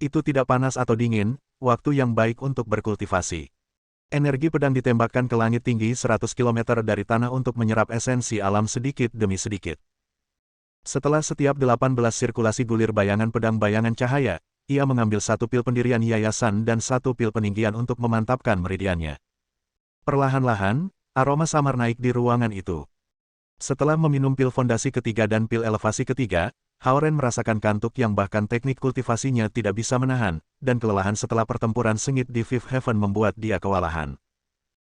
Itu tidak panas atau dingin, waktu yang baik untuk berkultivasi. Energi pedang ditembakkan ke langit tinggi 100 km dari tanah untuk menyerap esensi alam sedikit demi sedikit. Setelah setiap 18 sirkulasi gulir bayangan pedang bayangan cahaya, ia mengambil 1 pil pendirian yayasan dan 1 pil peninggian untuk memantapkan meridiannya. Perlahan-lahan, aroma samar naik di ruangan itu. Setelah meminum pil fondasi ketiga dan pil elevasi ketiga, Hao Ren merasakan kantuk yang bahkan teknik kultivasinya tidak bisa menahan, dan kelelahan setelah pertempuran sengit di Fifth Heaven membuat dia kewalahan.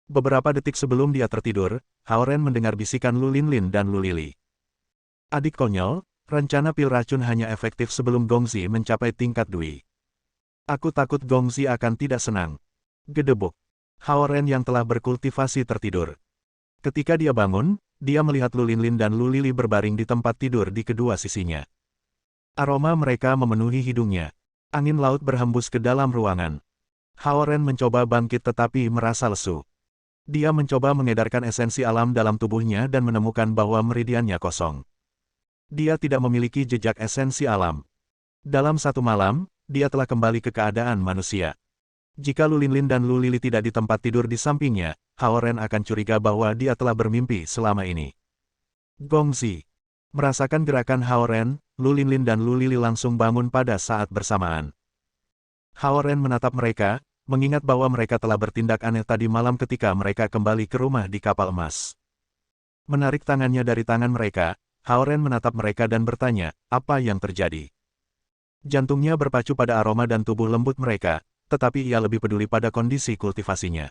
Beberapa detik sebelum dia tertidur, Hao Ren mendengar bisikan Lu Linlin dan Lu Lili. Adik konyol, rencana pil racun hanya efektif sebelum Gongzi mencapai tingkat Dui. Aku takut Gongzi akan tidak senang. Gedebuk. Hao Ren yang telah berkultivasi tertidur. Ketika dia bangun, dia melihat Lu Linlin dan Lu Lili berbaring di tempat tidur di kedua sisinya. Aroma mereka memenuhi hidungnya. Angin laut berhembus ke dalam ruangan. Hao Ren mencoba bangkit tetapi merasa lesu. Dia mencoba mengedarkan esensi alam dalam tubuhnya dan menemukan bahwa meridiannya kosong. Dia tidak memiliki jejak esensi alam. Dalam satu malam, dia telah kembali ke keadaan manusia. Jika Lu Linlin dan Lu Lili tidak di tempat tidur di sampingnya, Hao Ren akan curiga bahwa dia telah bermimpi selama ini. Gongzi. Merasakan gerakan Hao Ren, Lu Linlin dan Lu Lili langsung bangun pada saat bersamaan. Hao Ren menatap mereka, mengingat bahwa mereka telah bertindak aneh tadi malam ketika mereka kembali ke rumah di kapal emas. Menarik tangannya dari tangan mereka, Hao Ren menatap mereka dan bertanya, apa yang terjadi? Jantungnya berpacu pada aroma dan tubuh lembut mereka, tetapi ia lebih peduli pada kondisi kultivasinya.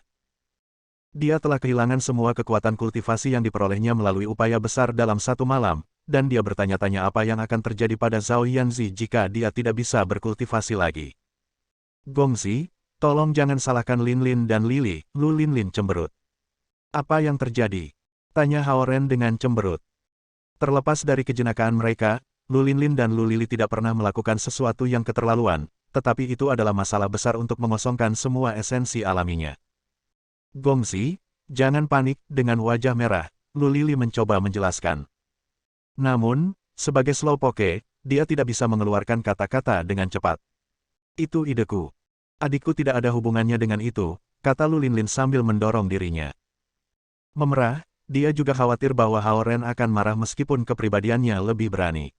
Dia telah kehilangan semua kekuatan kultivasi yang diperolehnya melalui upaya besar dalam satu malam, dan dia bertanya-tanya apa yang akan terjadi pada Zhao Yanzi jika dia tidak bisa berkultivasi lagi. Gongzi, tolong jangan salahkan Linlin dan Lili, Lu Linlin cemberut. Apa yang terjadi? Tanya Hao Ren dengan cemberut. Terlepas dari kejenakaan mereka, Lu Linlin dan Lu Lili tidak pernah melakukan sesuatu yang keterlaluan, tetapi itu adalah masalah besar untuk mengosongkan semua esensi alaminya. Gongzi, jangan panik, dengan wajah merah, Lu Lili mencoba menjelaskan. Namun, sebagai slowpoke, dia tidak bisa mengeluarkan kata-kata dengan cepat. Itu ideku. Adikku tidak ada hubungannya dengan itu, kata Lu Linlin sambil mendorong dirinya. Memerah, dia juga khawatir bahwa Hao Ren akan marah meskipun kepribadiannya lebih berani.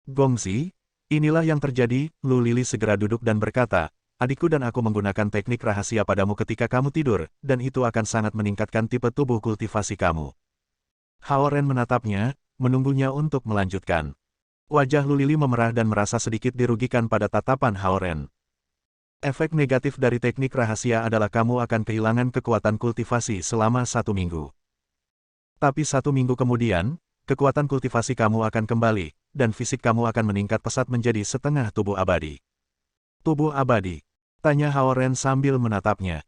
Gongzi, inilah yang terjadi, Lu Lili segera duduk dan berkata, adikku dan aku menggunakan teknik rahasia padamu ketika kamu tidur, dan itu akan sangat meningkatkan tipe tubuh kultivasi kamu. Hao Ren menatapnya, menunggunya untuk melanjutkan. Wajah Lulili memerah dan merasa sedikit dirugikan pada tatapan Haoren. Efek negatif dari teknik rahasia adalah kamu akan kehilangan kekuatan kultivasi selama 1 minggu. Tapi 1 minggu kemudian, kekuatan kultivasi kamu akan kembali, dan fisik kamu akan meningkat pesat menjadi setengah tubuh abadi. Tubuh abadi? Tanya Haoren sambil menatapnya.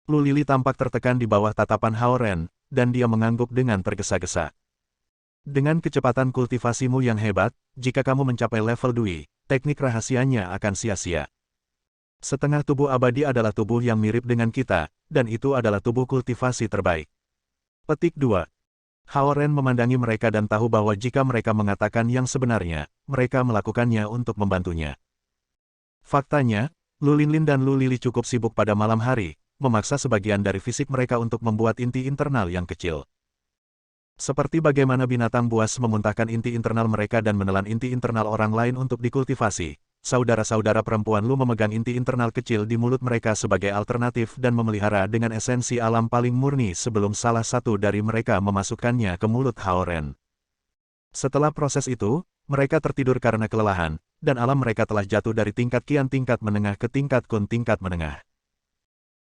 Lulili tampak tertekan di bawah tatapan Haoren, dan dia mengangguk dengan tergesa-gesa. Dengan kecepatan kultivasimu yang hebat, jika kamu mencapai level Dui, teknik rahasianya akan sia-sia. Setengah tubuh abadi adalah tubuh yang mirip dengan kita, dan itu adalah tubuh kultivasi terbaik. Petik 2. Haoren memandangi mereka dan tahu bahwa jika mereka mengatakan yang sebenarnya, mereka melakukannya untuk membantunya. Faktanya, Lulinlin dan Lulili cukup sibuk pada malam hari, memaksa sebagian dari fisik mereka untuk membuat inti internal yang kecil. Seperti bagaimana binatang buas memuntahkan inti internal mereka dan menelan inti internal orang lain untuk dikultivasi, saudara-saudara perempuan Lu memegang inti internal kecil di mulut mereka sebagai alternatif dan memelihara dengan esensi alam paling murni sebelum salah satu dari mereka memasukkannya ke mulut Haoren. Setelah proses itu, mereka tertidur karena kelelahan, dan alam mereka telah jatuh dari tingkat kian tingkat menengah ke tingkat kun tingkat menengah.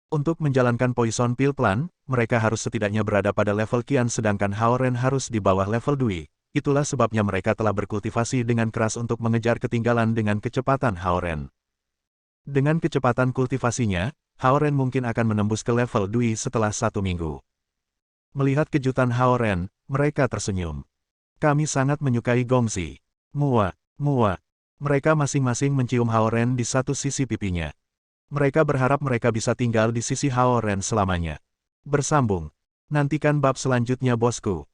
Untuk menjalankan Poison Pill Plan, mereka harus setidaknya berada pada level kian sedangkan Haoren harus di bawah level Dui. Itulah sebabnya mereka telah berkultivasi dengan keras untuk mengejar ketinggalan dengan kecepatan Haoren. Dengan kecepatan kultivasinya, Haoren mungkin akan menembus ke level Dui setelah 1 minggu. Melihat kejutan Haoren, mereka tersenyum. Kami sangat menyukai Gongzi. Mua, mua. Mereka masing-masing mencium Haoren di satu sisi pipinya. Mereka berharap mereka bisa tinggal di sisi Haoren selamanya. Bersambung. Nantikan bab selanjutnya bosku.